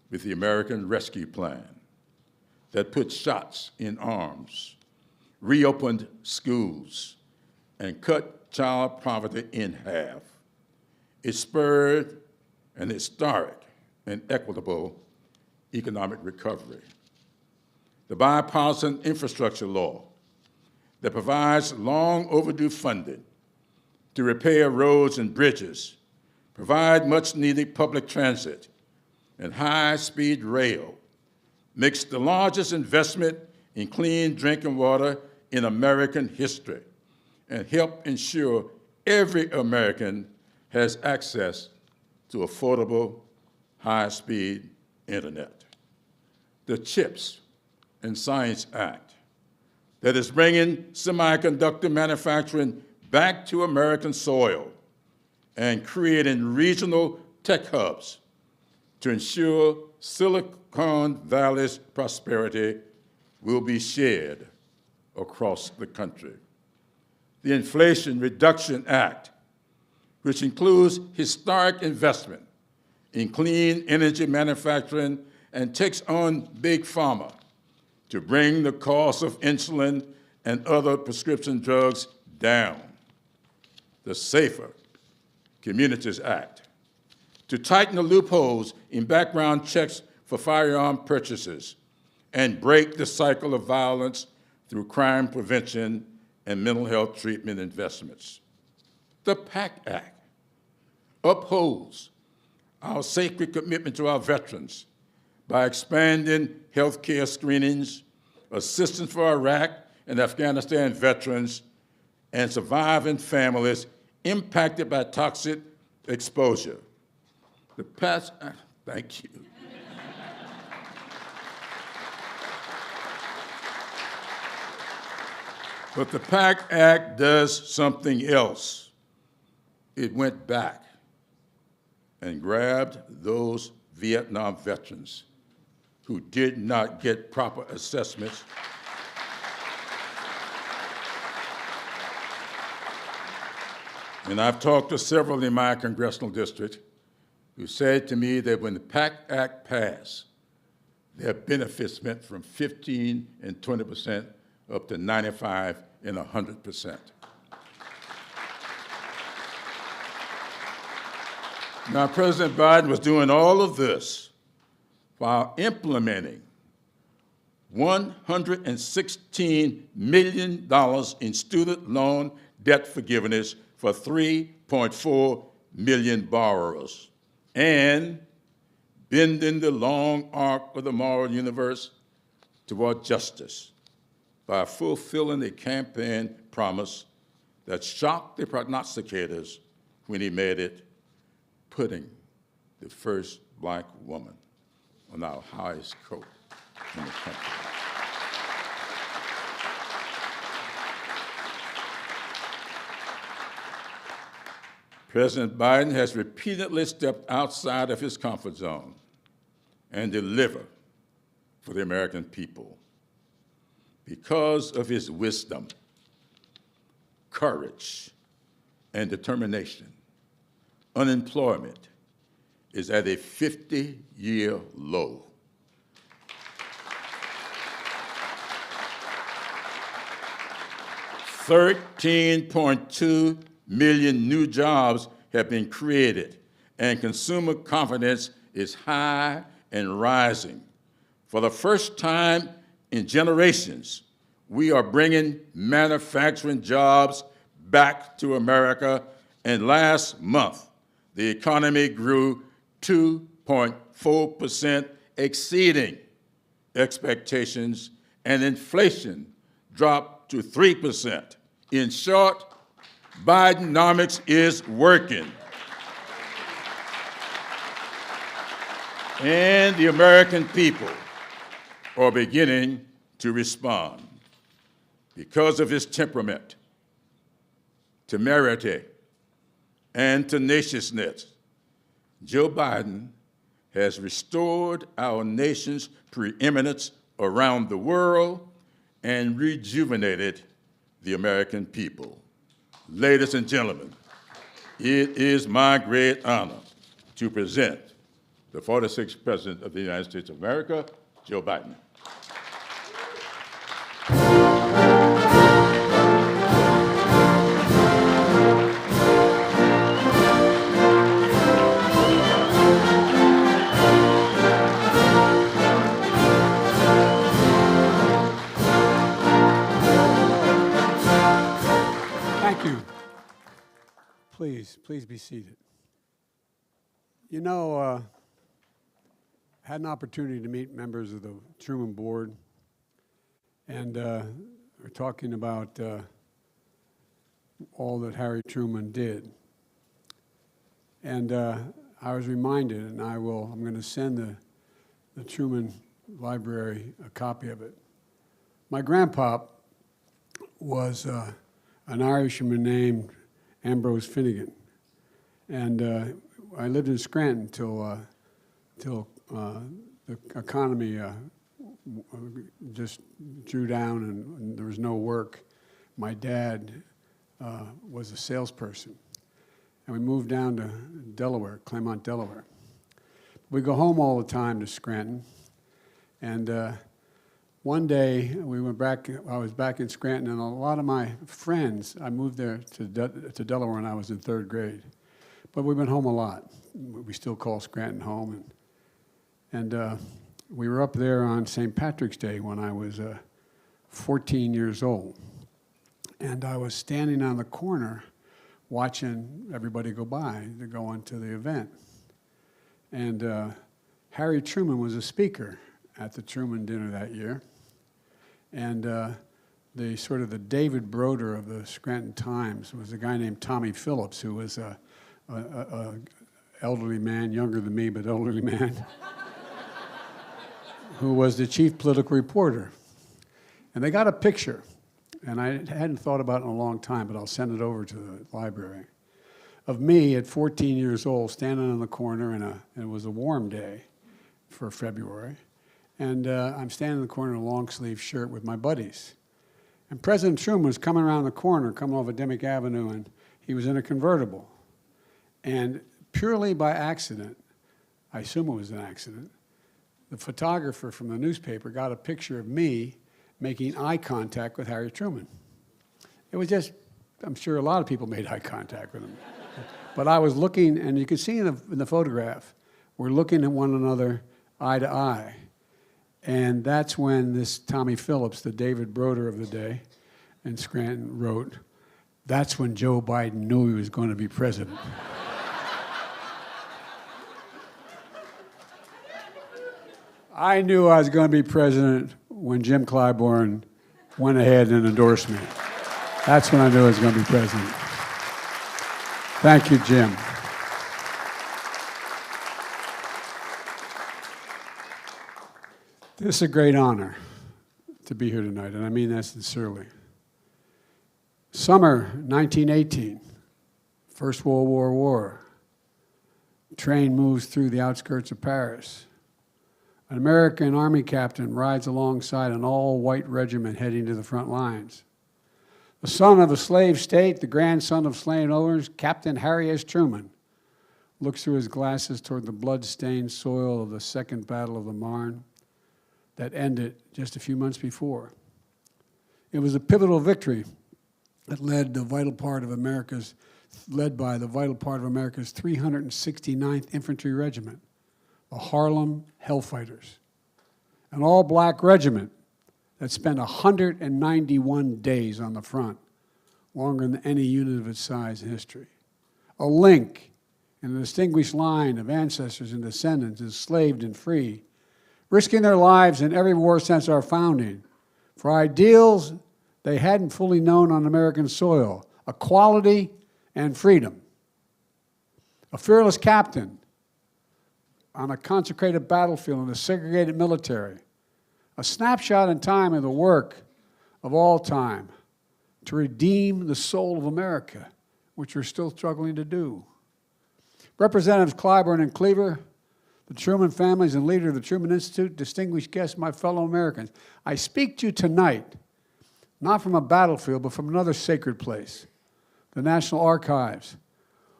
with the American Rescue Plan that put shots in arms, reopened schools, and cut child poverty in half. It spurred an historic and equitable economic recovery. The bipartisan infrastructure law that provides long overdue funding to repair roads and bridges, provide much needed public transit and high-speed rail, makes the largest investment in clean drinking water in American history, and help ensure every American has access to affordable, high-speed internet. The CHIPS and Science Act that is bringing semiconductor manufacturing back to American soil and creating regional tech hubs to ensure Silicon Valley's prosperity will be shared across the country. The Inflation Reduction Act, which includes historic investment in clean energy manufacturing and takes on Big Pharma to bring the cost of insulin and other prescription drugs down. The Safer Communities Act, to tighten the loopholes in background checks for firearm purchases and break the cycle of violence through crime prevention and mental health treatment investments. The PACT Act upholds our sacred commitment to our veterans by expanding health care screenings, assistance for Iraq and Afghanistan veterans, and surviving families impacted by toxic exposure. The PACT Act, thank you. But the PACT Act does something else. It went back and grabbed those Vietnam veterans who did not get proper assessments and I've talked to several in my congressional district who said to me that when the PACT Act passed, their benefits went from 15 and 20% up to 95 and 100%. Now, President Biden was doing all of this while implementing $116 million in student loan debt forgiveness for 3.4 million borrowers and bending the long arc of the moral universe toward justice by fulfilling a campaign promise that shocked the prognosticators when he made it, putting the first black woman on our highest court in the country. President Biden has repeatedly stepped outside of his comfort zone and delivered for the American people because of his wisdom, courage, and determination. Unemployment is at a 50-year low. $13.2 million new jobs have been created, and consumer confidence is high and rising. For the first time in generations, we are bringing manufacturing jobs back to America, and last month, the economy grew 2.4%, exceeding expectations, and inflation dropped to 3%. In short, Bidenomics is working. And the American people are beginning to respond. Because of his temperament, temerity, and tenaciousness, Joe Biden has restored our nation's preeminence around the world and rejuvenated the American people. Ladies and gentlemen, it is my great honor to present the 46th President of the United States of America, Joe Biden. Thank you. Please be seated. You know, I had an opportunity to meet members of the Truman Board, and we're talking about all that Harry Truman did. And I was reminded, and I'm going to send the Truman Library a copy of it. My grandpa was an Irishman named Ambrose Finnegan, and I lived in Scranton till the economy just drew down and there was no work. My dad was a salesperson, and we moved down to Delaware, Claremont, Delaware. We go home all the time to Scranton, and one day we went back. I was back in Scranton, and a lot of my friends. I moved there to Delaware when I was in 3rd grade, but we went home a lot. We still call Scranton home, and we were up there on St. Patrick's Day when I was 14 years old, and I was standing on the corner watching everybody go by to go into the event, and Harry Truman was a speaker at the Truman dinner that year. And the sort of the David Broder of the Scranton Times was a guy named Tommy Phillips, who was a elderly man, younger than me, but elderly man, who was the chief political reporter. And they got a picture, and I hadn't thought about it in a long time, but I'll send it over to the library, of me at 14 years old standing on the corner, and it was a warm day for February. And I'm standing in the corner in a long-sleeve shirt with my buddies. And President Truman was coming around the corner, coming off of Dimmock Avenue, and he was in a convertible. And purely by accident, I assume it was an accident, the photographer from the newspaper got a picture of me making eye contact with Harry Truman. It was just, I'm sure a lot of people made eye contact with him. But I was looking, and you can see in the photograph, we're looking at one another eye to eye. And that's when this Tommy Phillips, the David Broder of the day in Scranton, wrote, "That's when Joe Biden knew he was going to be president." I knew I was going to be president when Jim Clyburn went ahead and endorsed me. That's when I knew I was going to be president. Thank you, Jim. This is a great honor to be here tonight, and I mean that sincerely. Summer 1918, First World War. Train moves through the outskirts of Paris. An American Army captain rides alongside an all-white regiment heading to the front lines. The son of a slave state, the grandson of slave owners, Captain Harry S. Truman, looks through his glasses toward the blood-stained soil of the Second Battle of the Marne that ended just a few months before. It was a pivotal victory that led by the vital part of America's 369th Infantry Regiment, the Harlem Hellfighters, an all-black regiment that spent 191 days on the front, longer than any unit of its size in history. A link in a distinguished line of ancestors and descendants, enslaved and free, risking their lives in every war since our founding for ideals they hadn't fully known on American soil, equality and freedom. A fearless captain on a consecrated battlefield in a segregated military, a snapshot in time of the work of all time to redeem the soul of America, which we're still struggling to do. Representatives Clyburn and Cleaver, the Truman families and leader of the Truman Institute, distinguished guests, my fellow Americans, I speak to you tonight, not from a battlefield, but from another sacred place, the National Archives,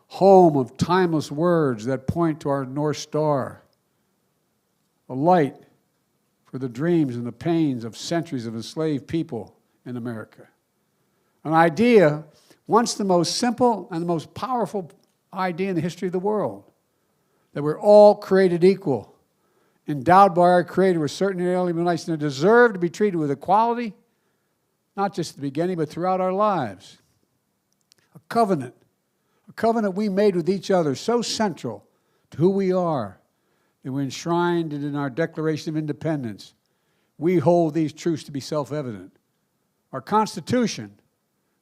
home of timeless words that point to our North Star, a light for the dreams and the pains of centuries of enslaved people in America. An idea, once the most simple and the most powerful idea in the history of the world, that we're all created equal, endowed by our Creator with certain inalienable rights, and deserve to be treated with equality, not just at the beginning, but throughout our lives. A covenant we made with each other, so central to who we are, that we enshrined it in our Declaration of Independence. We hold these truths to be self-evident. Our Constitution,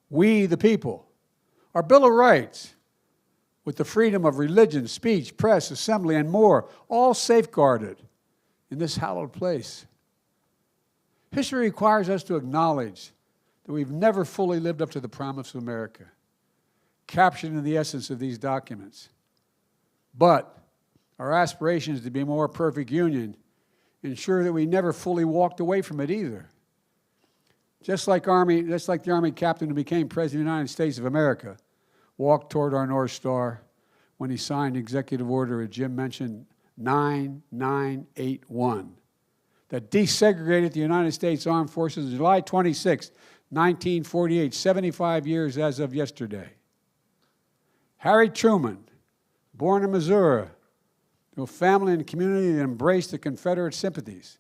we the people. Our Bill of Rights, with the freedom of religion, speech, press, assembly, and more, all safeguarded in this hallowed place. History requires us to acknowledge that we've never fully lived up to the promise of America, captured in the essence of these documents. But our aspiration is to be a more perfect union, ensure that we never fully walked away from it either. Just like the Army captain who became President of the United States of America walked toward our North Star when he signed Executive Order, as Jim mentioned, 9981, that desegregated the United States Armed Forces on July 26, 1948, 75 years as of yesterday. Harry Truman, born in Missouri, to a family and community that embraced the Confederate sympathies,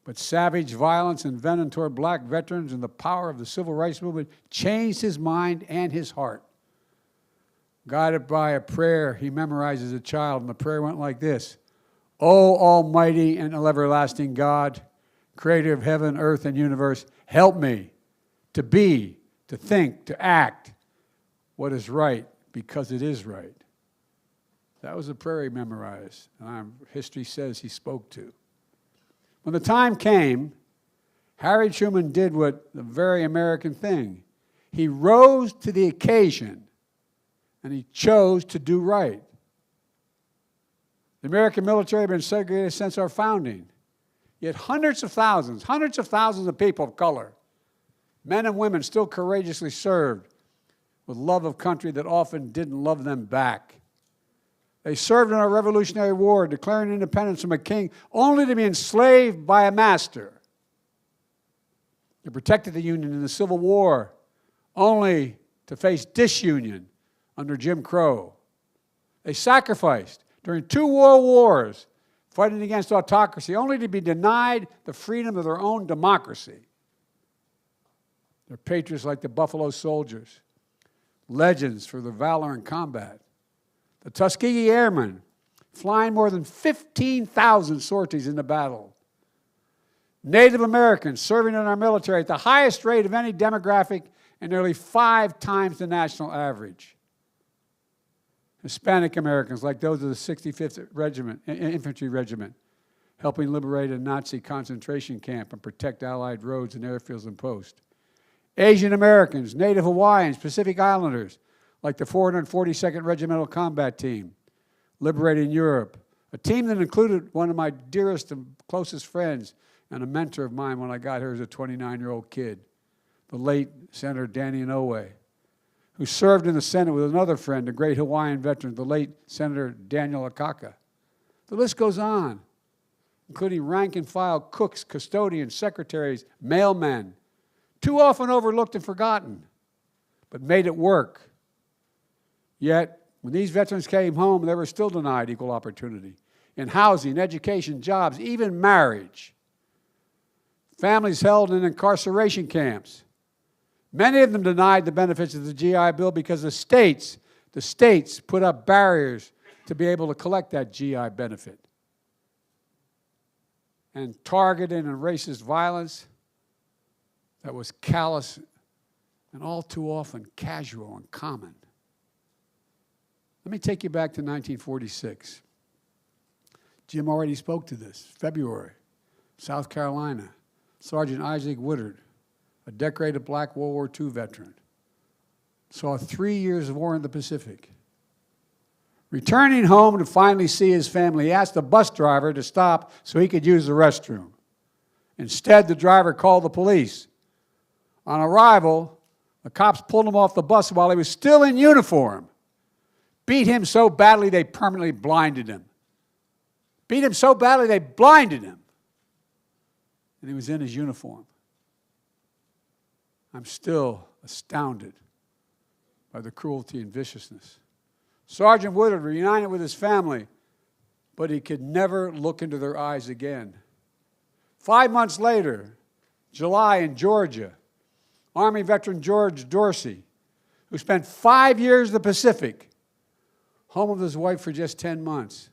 but savage violence and venom toward black veterans and the power of the civil rights movement changed his mind and his heart. Guided by a prayer he memorized as a child, and the prayer went like this: "O Almighty and everlasting God, creator of heaven, earth, and universe, help me to be, to think, to act what is right because it is right." That was a prayer he memorized, and history says he spoke to. When the time came, Harry Truman did what the very American thing. He rose to the occasion, and he chose to do right. The American military has been segregated since our founding, yet hundreds of thousands of people of color, men and women, still courageously served with love of country that often didn't love them back. They served in our Revolutionary War, declaring independence from a king, only to be enslaved by a master. They protected the Union in the Civil War, only to face disunion under Jim Crow. They sacrificed during 2 world wars, fighting against autocracy, only to be denied the freedom of their own democracy. They're patriots like the Buffalo Soldiers, legends for their valor in combat. The Tuskegee Airmen, flying more than 15,000 sorties into battle. Native Americans serving in our military at the highest rate of any demographic and nearly 5 times the national average. Hispanic Americans, like those of the 65th Infantry Regiment, helping liberate a Nazi concentration camp and protect Allied roads and airfields and posts. Asian Americans, Native Hawaiians, Pacific Islanders, like the 442nd Regimental Combat Team, liberating Europe, a team that included one of my dearest and closest friends and a mentor of mine when I got here as a 29-year-old kid, the late Senator Danny Inouye, who served in the Senate with another friend, the great Hawaiian veteran, the late Senator Daniel Akaka. The list goes on, including rank-and-file cooks, custodians, secretaries, mailmen, too often overlooked and forgotten, but made it work. Yet, when these veterans came home, they were still denied equal opportunity in housing, education, jobs, even marriage. Families held in incarceration camps. Many of them denied the benefits of the GI Bill because the states put up barriers to be able to collect that GI benefit. And targeted and racist violence that was callous and all too often casual and common. Let me take you back to 1946. Jim already spoke to this. February, South Carolina, Sergeant Isaac Woodard, a decorated black World War II veteran, saw 3 years of war in the Pacific. Returning home to finally see his family, he asked the bus driver to stop so he could use the restroom. Instead, the driver called the police. On arrival, the cops pulled him off the bus while he was still in uniform. Beat him so badly they permanently blinded him. Beat him so badly they blinded him. And he was in his uniform. I'm still astounded by the cruelty and viciousness. Sergeant Woodard reunited with his family, but he could never look into their eyes again. 5 months later, July in Georgia, Army veteran George Dorsey, who spent 5 years in the Pacific, home with his wife for just 10 months.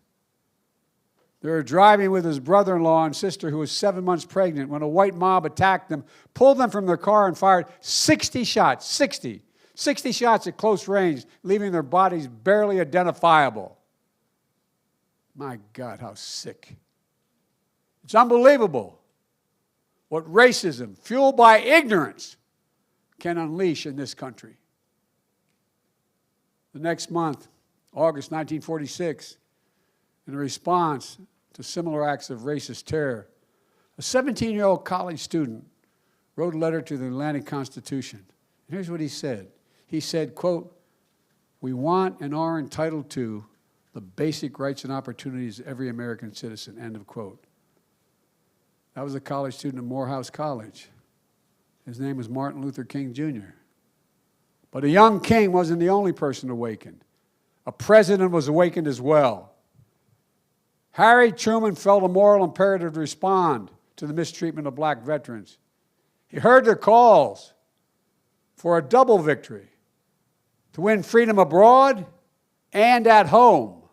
They were driving with his brother-in-law and sister, who was 7 months pregnant, when a white mob attacked them, pulled them from their car, and fired 60 shots, 60 60 shots at close range, leaving their bodies barely identifiable. My God, how sick. It's unbelievable what racism, fueled by ignorance, can unleash in this country. The next month, August 1946, in response to similar acts of racist terror, a 17-year-old college student wrote a letter to the Atlantic Constitution. And here's what he said. He said, quote, "We want and are entitled to the basic rights and opportunities of every American citizen," end of quote. That was a college student at Morehouse College. His name was Martin Luther King Jr. But a young king wasn't the only person awakened. A president was awakened as well. Harry Truman felt a moral imperative to respond to the mistreatment of black veterans. He heard their calls for a double victory, to win freedom abroad and at home.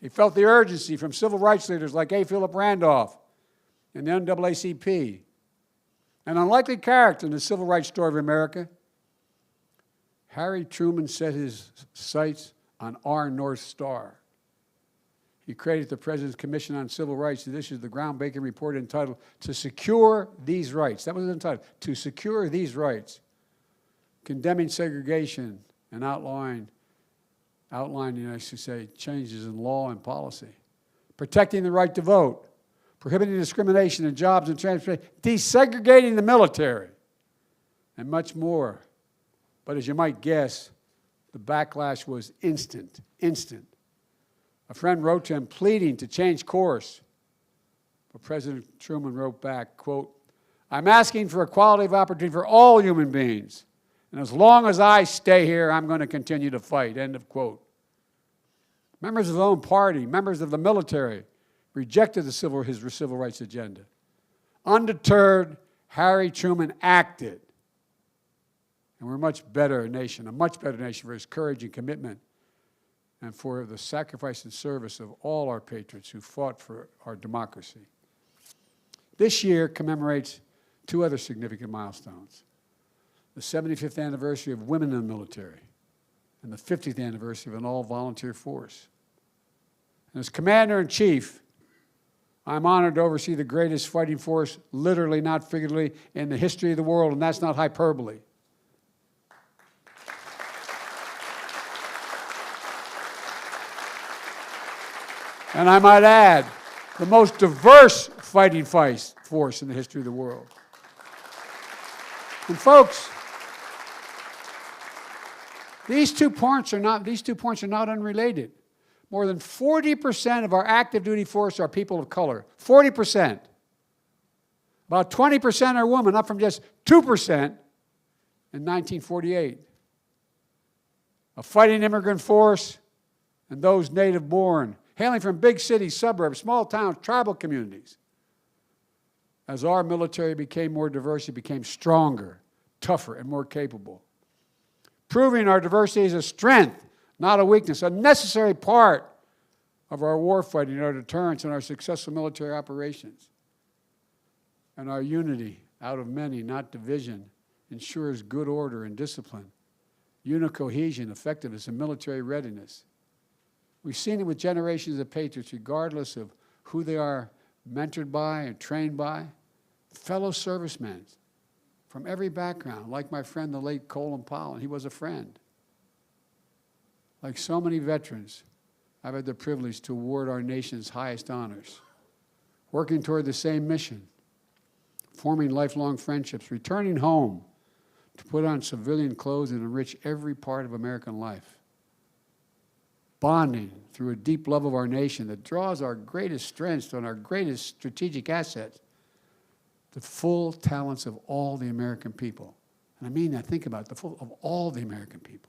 He felt the urgency from civil rights leaders like A. Philip Randolph and the NAACP. An unlikely character in the civil rights story of America, Harry Truman set his sights on our North Star. He created the President's Commission on Civil Rights that issued the groundbreaking report entitled, "To Secure These Rights." That was entitled, "To Secure These Rights," condemning segregation and outlining, I should say, changes in law and policy, protecting the right to vote, prohibiting discrimination in jobs and transportation, desegregating the military, and much more. But as you might guess, the backlash was instant. A friend wrote to him pleading to change course. But President Truman wrote back, quote, "I'm asking for equality of opportunity for all human beings. And as long as I stay here, I'm going to continue to fight," end of quote. Members of his own party, members of the military, rejected his civil rights agenda. Undeterred, Harry Truman acted. And we're a much better nation for his courage and commitment and for the sacrifice and service of all our patriots who fought for our democracy. This year commemorates two other significant milestones: the 75th anniversary of women in the military and the 50th anniversary of an all-volunteer force. And as Commander-in-Chief, I'm honored to oversee the greatest fighting force, literally, not figuratively, in the history of the world, and that's not hyperbole. And I might add, the most diverse fighting force in the history of the world. And folks, these two points are not unrelated. More than 40% of our active duty force are people of color. 40%. About 20% are women, up from just 2% in 1948. A fighting immigrant force and those native born, hailing from big cities, suburbs, small towns, tribal communities. As our military became more diverse, it became stronger, tougher, and more capable. Proving our diversity is a strength, not a weakness, a necessary part of our warfighting, our deterrence, and our successful military operations. And our unity, out of many, not division, ensures good order and discipline, unit cohesion, effectiveness, and military readiness. We've seen it with generations of patriots, regardless of who they are mentored by and trained by, fellow servicemen from every background, like my friend, the late Colin, he was a friend. Like so many veterans, I've had the privilege to award our nation's highest honors, working toward the same mission, forming lifelong friendships, returning home to put on civilian clothes and enrich every part of American life, bonding through a deep love of our nation that draws our greatest strengths and our greatest strategic assets, the full talents of all the American people. And I mean that, think about it, the full of all the American people.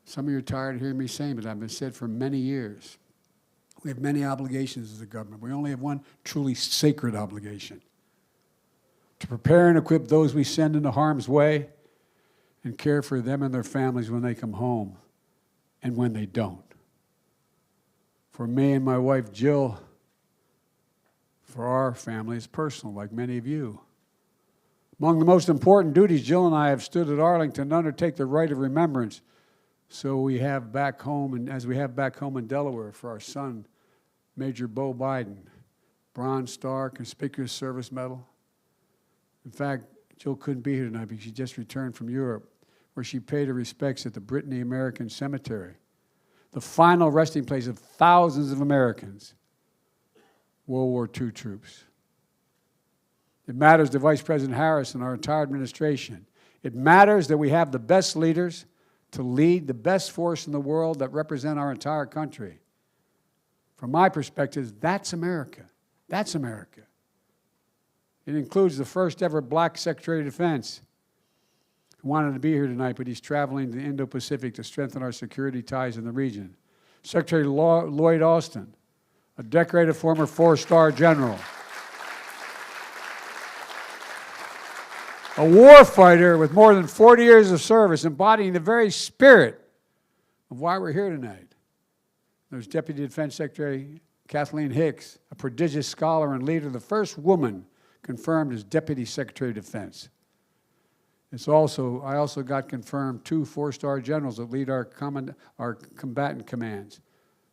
Some of you are tired of hearing me saying it, I've been said for many years. We have many obligations as a government. We only have one truly sacred obligation: to prepare and equip those we send into harm's way and care for them and their families when they come home and when they don't. For me and my wife, Jill, for our family, it's personal, like many of you. Among the most important duties Jill and I have stood at Arlington to undertake the right of remembrance, so we have back home, and as we have back home in Delaware for our son, Major Bo Biden, Bronze Star, Conspicuous Service Medal. In fact, Jill couldn't be here tonight because she just returned from Europe, where she paid her respects at the Brittany American Cemetery, the final resting place of thousands of Americans, World War II troops. It matters to Vice President Harris and our entire administration. It matters that we have the best leaders to lead the best force in the world that represent our entire country. From my perspective, that's America. That's America. It includes the first ever black Secretary of Defense who wanted to be here tonight, but he's traveling to the Indo-Pacific to strengthen our security ties in the region. Secretary Lloyd Austin, a decorated former four-star general. A warfighter with more than 40 years of service, embodying the very spirit of why we're here tonight. There's Deputy Defense Secretary Kathleen Hicks, a prodigious scholar and leader, the first woman confirmed as Deputy Secretary of Defense. I also got confirmed 2 four-star generals that lead our combatant commands,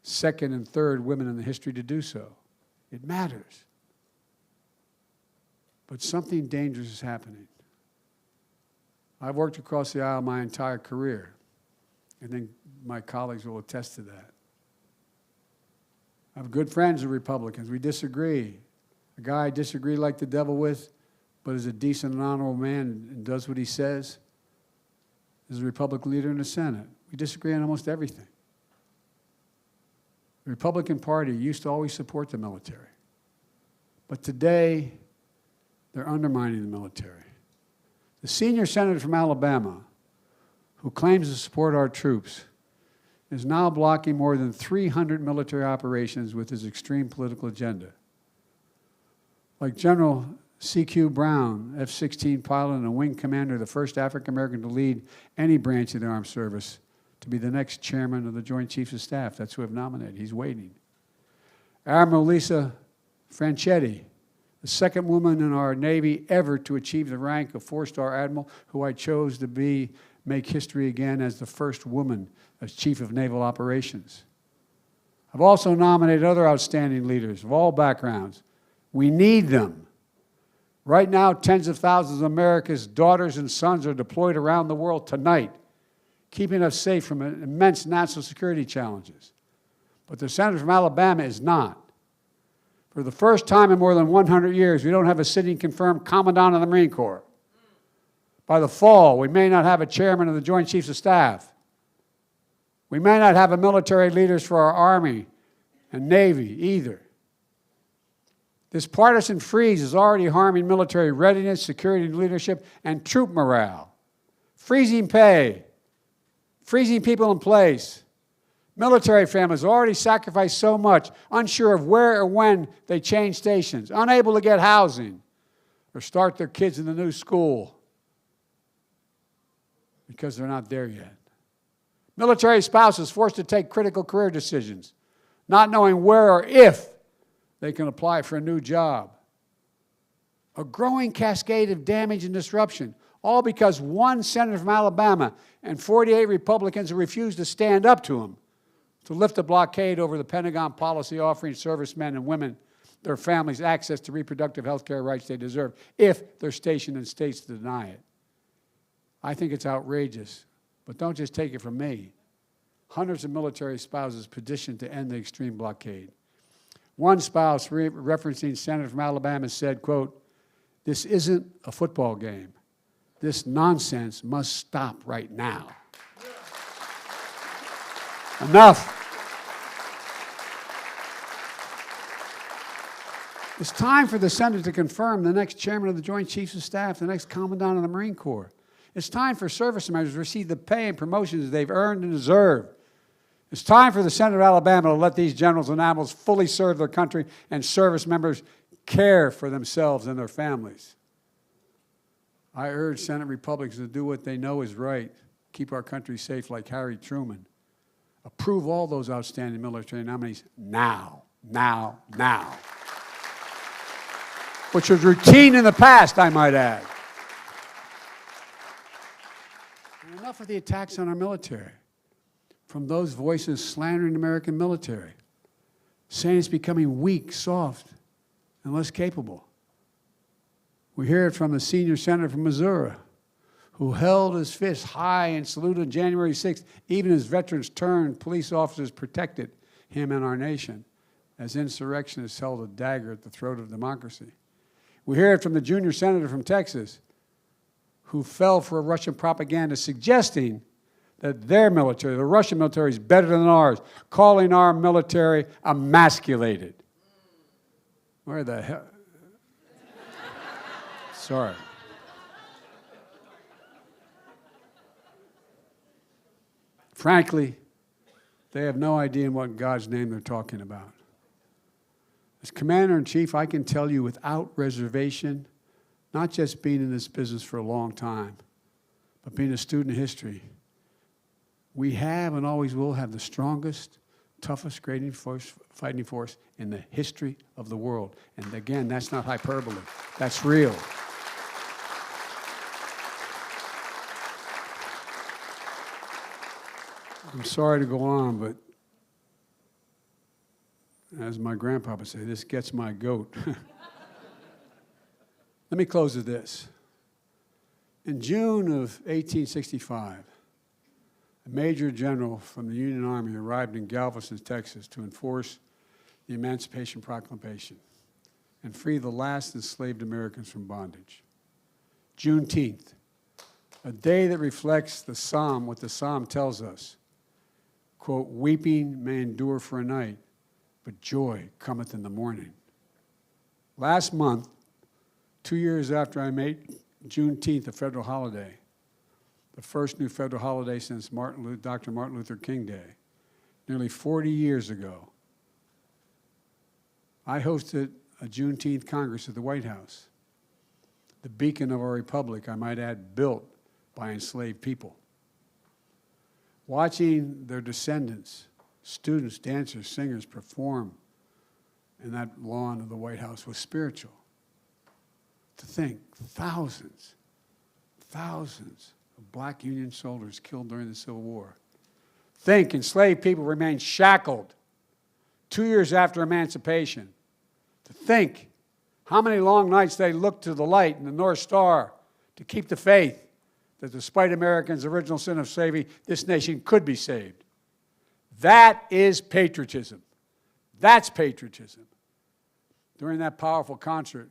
second and third women in the history to do so. It matters. But something dangerous is happening. I've worked across the aisle my entire career. I think my colleagues will attest to that. I have good friends who are Republicans. We disagree. A guy I disagree like the devil with, but is a decent and honorable man and does what he says, is a Republican leader in the Senate. We disagree on almost everything. The Republican Party used to always support the military. But today, they're undermining the military. The senior senator from Alabama, who claims to support our troops, is now blocking more than 300 military operations with his extreme political agenda. Like General C.Q. Brown, F-16 pilot and a wing commander, the first African-American to lead any branch of the armed service, to be the next chairman of the Joint Chiefs of Staff. That's who I've nominated. He's waiting. Admiral Lisa Franchetti, the second woman in our Navy ever to achieve the rank of four-star admiral, who I chose to make history again as the first woman as Chief of Naval Operations. I've also nominated other outstanding leaders of all backgrounds. We need them. Right now, tens of thousands of America's daughters and sons are deployed around the world tonight, keeping us safe from immense national security challenges. But the senator from Alabama is not. For the first time in more than 100 years, we don't have a sitting confirmed commandant of the Marine Corps. By the fall, we may not have a chairman of the Joint Chiefs of Staff. We may not have a military leaders for our Army and Navy either. This partisan freeze is already harming military readiness, security and leadership, and troop morale. Freezing pay, freezing people in place. Military families already sacrificed so much, unsure of where or when they change stations, unable to get housing or start their kids in the new school because they're not there yet. Military spouses forced to take critical career decisions, not knowing where or if they can apply for a new job. A growing cascade of damage and disruption, all because one senator from Alabama and 48 Republicans who refused to stand up to him to lift the blockade over the Pentagon policy offering servicemen and women, their families, access to reproductive health care rights they deserve if they're stationed in states to deny it. I think it's outrageous, but don't just take it from me. Hundreds of military spouses petitioned to end the extreme blockade. One spouse, referencing Senator from Alabama, said, quote, "This isn't a football game. This nonsense must stop right now." Enough. It's time for the Senate to confirm the next chairman of the Joint Chiefs of Staff, the next commandant of the Marine Corps. It's time for service members to receive the pay and promotions they've earned and deserve. It's time for the Senate of Alabama to let these generals and admirals fully serve their country and service members care for themselves and their families. I urge Senate Republicans to do what they know is right, keep our country safe like Harry Truman. Approve all those outstanding military nominees now, now, now. Which was routine in the past, I might add. out for the attacks on our military from those voices slandering the American military, saying it's becoming weak, soft, and less capable. We hear it from the senior senator from Missouri, who held his fist high and saluted January 6th, even as veterans turned, police officers protected him and our nation, as insurrectionists held a dagger at the throat of democracy. We hear it from the junior senator from Texas, who fell for Russian propaganda suggesting that their military, the Russian military, is better than ours, calling our military emasculated. Where the hell? Sorry. Frankly, they have no idea in what God's name they're talking about. As Commander-in-Chief, I can tell you without reservation, not just being in this business for a long time, but being a student of history, we have and always will have the strongest, toughest fighting force in the history of the world. And again, that's not hyperbole. That's real. I'm sorry to go on, but as my grandpa would say, this gets my goat. Let me close with this. In June of 1865, a major general from the Union Army arrived in Galveston, Texas, to enforce the Emancipation Proclamation and free the last enslaved Americans from bondage. Juneteenth, a day that reflects the psalm, what the psalm tells us. Quote, weeping may endure for a night, but joy cometh in the morning. Last month, 2 years after I made Juneteenth a federal holiday, the first new federal holiday since Dr. Martin Luther King Day, nearly 40 years ago, I hosted a Juneteenth Congress at the White House, the beacon of our republic, I might add, built by enslaved people. Watching their descendants, students, dancers, singers perform in that lawn of the White House was spiritual. To think, thousands of black Union soldiers killed during the Civil War. Think, enslaved people remained shackled 2 years after emancipation. To think how many long nights they looked to the light and the North Star to keep the faith that despite Americans' original sin of slavery, this nation could be saved. That is patriotism. That's patriotism. During that powerful concert,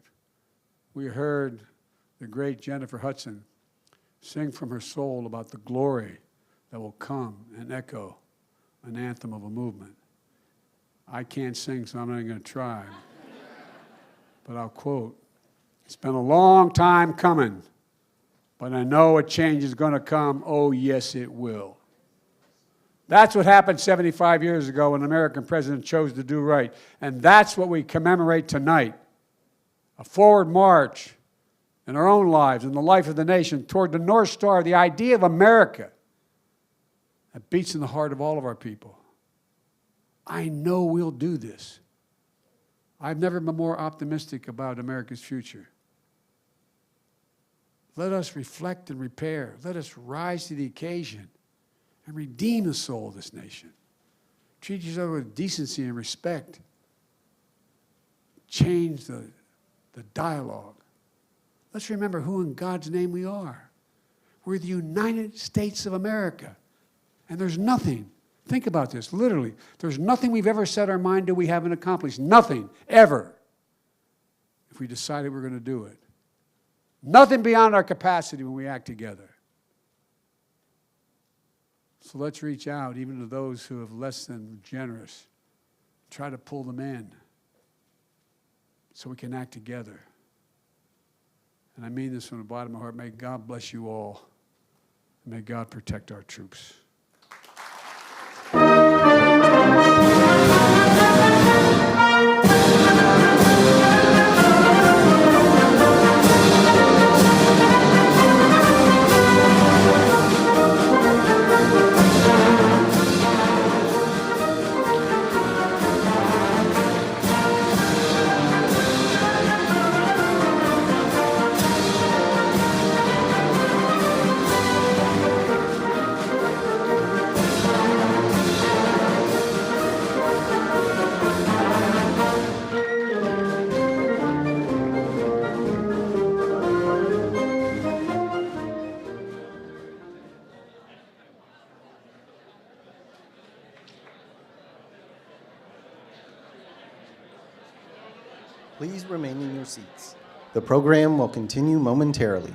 we heard the great Jennifer Hudson sing from her soul about the glory that will come and echo an anthem of a movement. I can't sing, so I'm not going to try. But I'll quote, it's been a long time coming, but I know a change is going to come. Oh, yes, it will. That's what happened 75 years ago when an American president chose to do right. And that's what we commemorate tonight. A forward march in our own lives, in the life of the nation, toward the North Star, the idea of America that beats in the heart of all of our people. I know we'll do this. I've never been more optimistic about America's future. Let us reflect and repair. Let us rise to the occasion and redeem the soul of this nation. Treat each other with decency and respect. Change the dialogue. Let's remember who in God's name we are. We're the United States of America. And there's nothing, think about this, literally, there's nothing we've ever set our mind to we haven't accomplished. Nothing, ever, if we decided we're going to do it. Nothing beyond our capacity when we act together. So let's reach out, even to those who have less than generous. Try to pull them in so we can act together. And I mean this from the bottom of my heart. May God bless you all. And may God protect our troops. Please remain in your seats. The program will continue momentarily.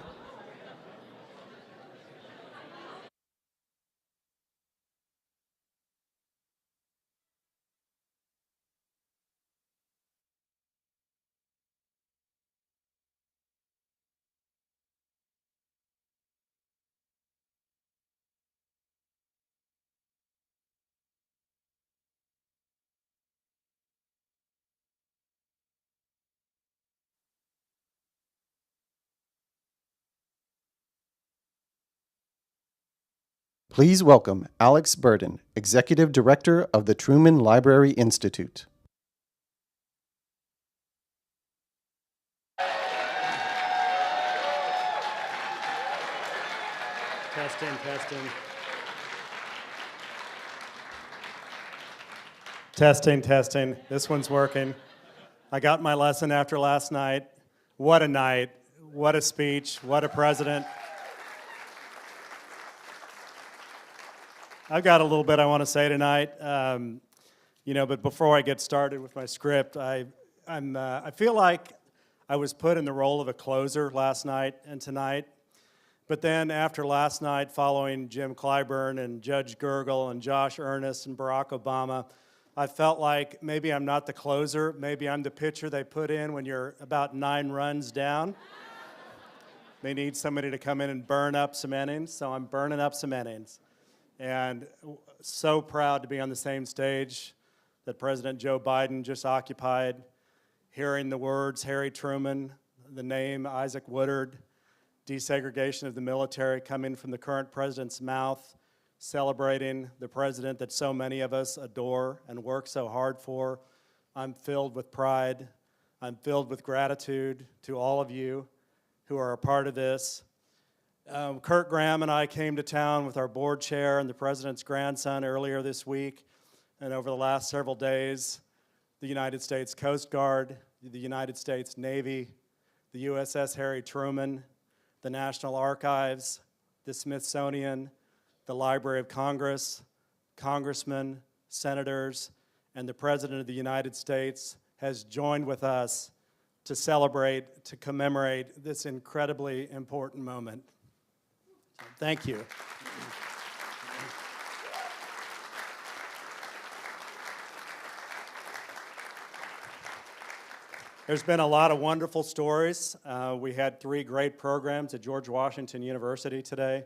Please welcome Alex Burden, Executive Director of the Truman Library Institute. Testing, testing. Testing, testing. This one's working. I got my lesson after last night. What a night. What a speech. What a president. I've got a little bit I want to say tonight, but before I get started with my script, I feel like I was put in the role of a closer last night and tonight. But then after last night, following Jim Clyburn and Judge Gergel and Josh Earnest and Barack Obama, I felt like maybe I'm not the closer, maybe I'm the pitcher they put in when you're about 9 runs down. They need somebody to come in and burn up some innings, so I'm burning up some innings. And so proud to be on the same stage that President Joe Biden just occupied, hearing the words Harry Truman, the name Isaac Woodard, desegregation of the military coming from the current president's mouth, celebrating the president that so many of us adore and work so hard for. I'm filled with pride. I'm filled with gratitude to all of you who are a part of this. Kurt Graham and I came to town with our board chair and the president's grandson earlier this week, and over the last several days, the United States Coast Guard, the United States Navy, the USS Harry Truman, the National Archives, the Smithsonian, the Library of Congress, congressmen, senators, and the President of the United States has joined with us to celebrate, to commemorate this incredibly important moment. Thank you. There's been a lot of wonderful stories. We had 3 great programs at George Washington University today.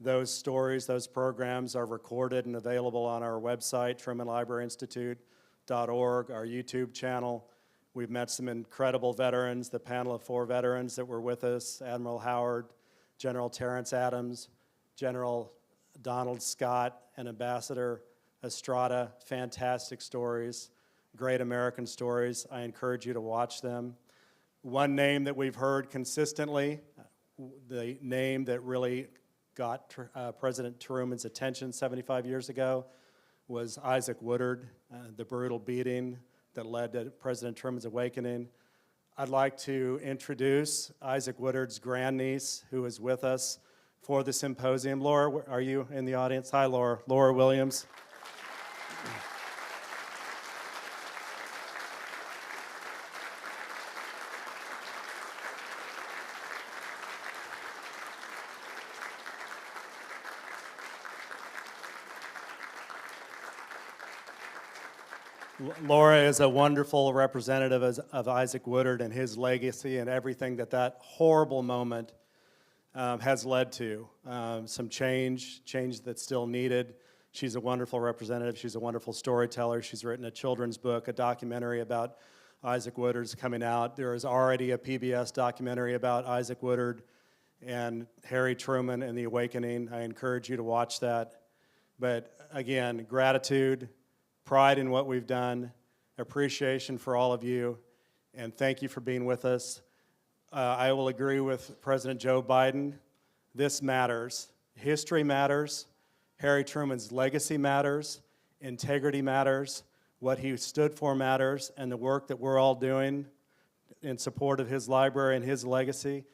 Those stories, those programs are recorded and available on our website, trumanlibraryinstitute.org, our YouTube channel. We've met some incredible veterans, the panel of 4 veterans that were with us, Admiral Howard, General Terrence Adams, General Donald Scott, and Ambassador Estrada. Fantastic stories, great American stories. I encourage you to watch them. One name that we've heard consistently, the name that really got President Truman's attention 75 years ago, was Isaac Woodard, the brutal beating that led to President Truman's awakening. I'd like to introduce Isaac Woodard's grandniece, who is with us for the symposium. Laura, are you in the audience? Hi, Laura. Laura Williams. Laura is a wonderful representative of Isaac Woodard and his legacy and everything that horrible moment has led to. Some change that's still needed. She's a wonderful representative. She's a wonderful storyteller. She's written a children's book, a documentary about Isaac Woodard's coming out. There is already a PBS documentary about Isaac Woodard and Harry Truman and the Awakening. I encourage you to watch that. But again, gratitude, pride in what we've done, appreciation for all of you, and thank you for being with us. I will agree with President Joe Biden. This matters. History matters. Harry Truman's legacy matters. Integrity matters. What he stood for matters, and the work that we're all doing in support of his library and his legacy,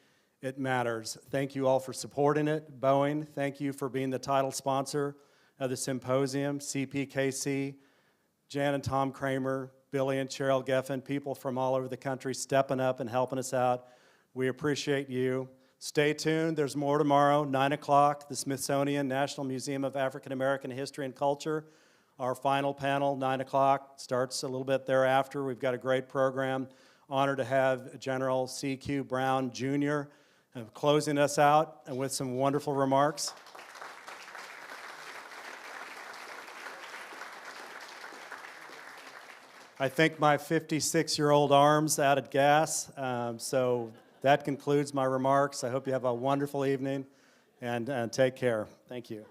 it matters. Thank you all for supporting it. Boeing, thank you for being the title sponsor of the symposium. CPKC, Jan and Tom Kramer, Billy and Cheryl Geffen, people from all over the country stepping up and helping us out. We appreciate you. Stay tuned. There's more tomorrow, 9 o'clock, the Smithsonian National Museum of African American History and Culture. Our final panel, 9 o'clock, starts a little bit thereafter. We've got a great program. Honored to have General C.Q. Brown, Jr. Closing us out and with some wonderful remarks. I think my 56-year-old arm's out of gas, so that concludes my remarks. I hope you have a wonderful evening, and take care. Thank you.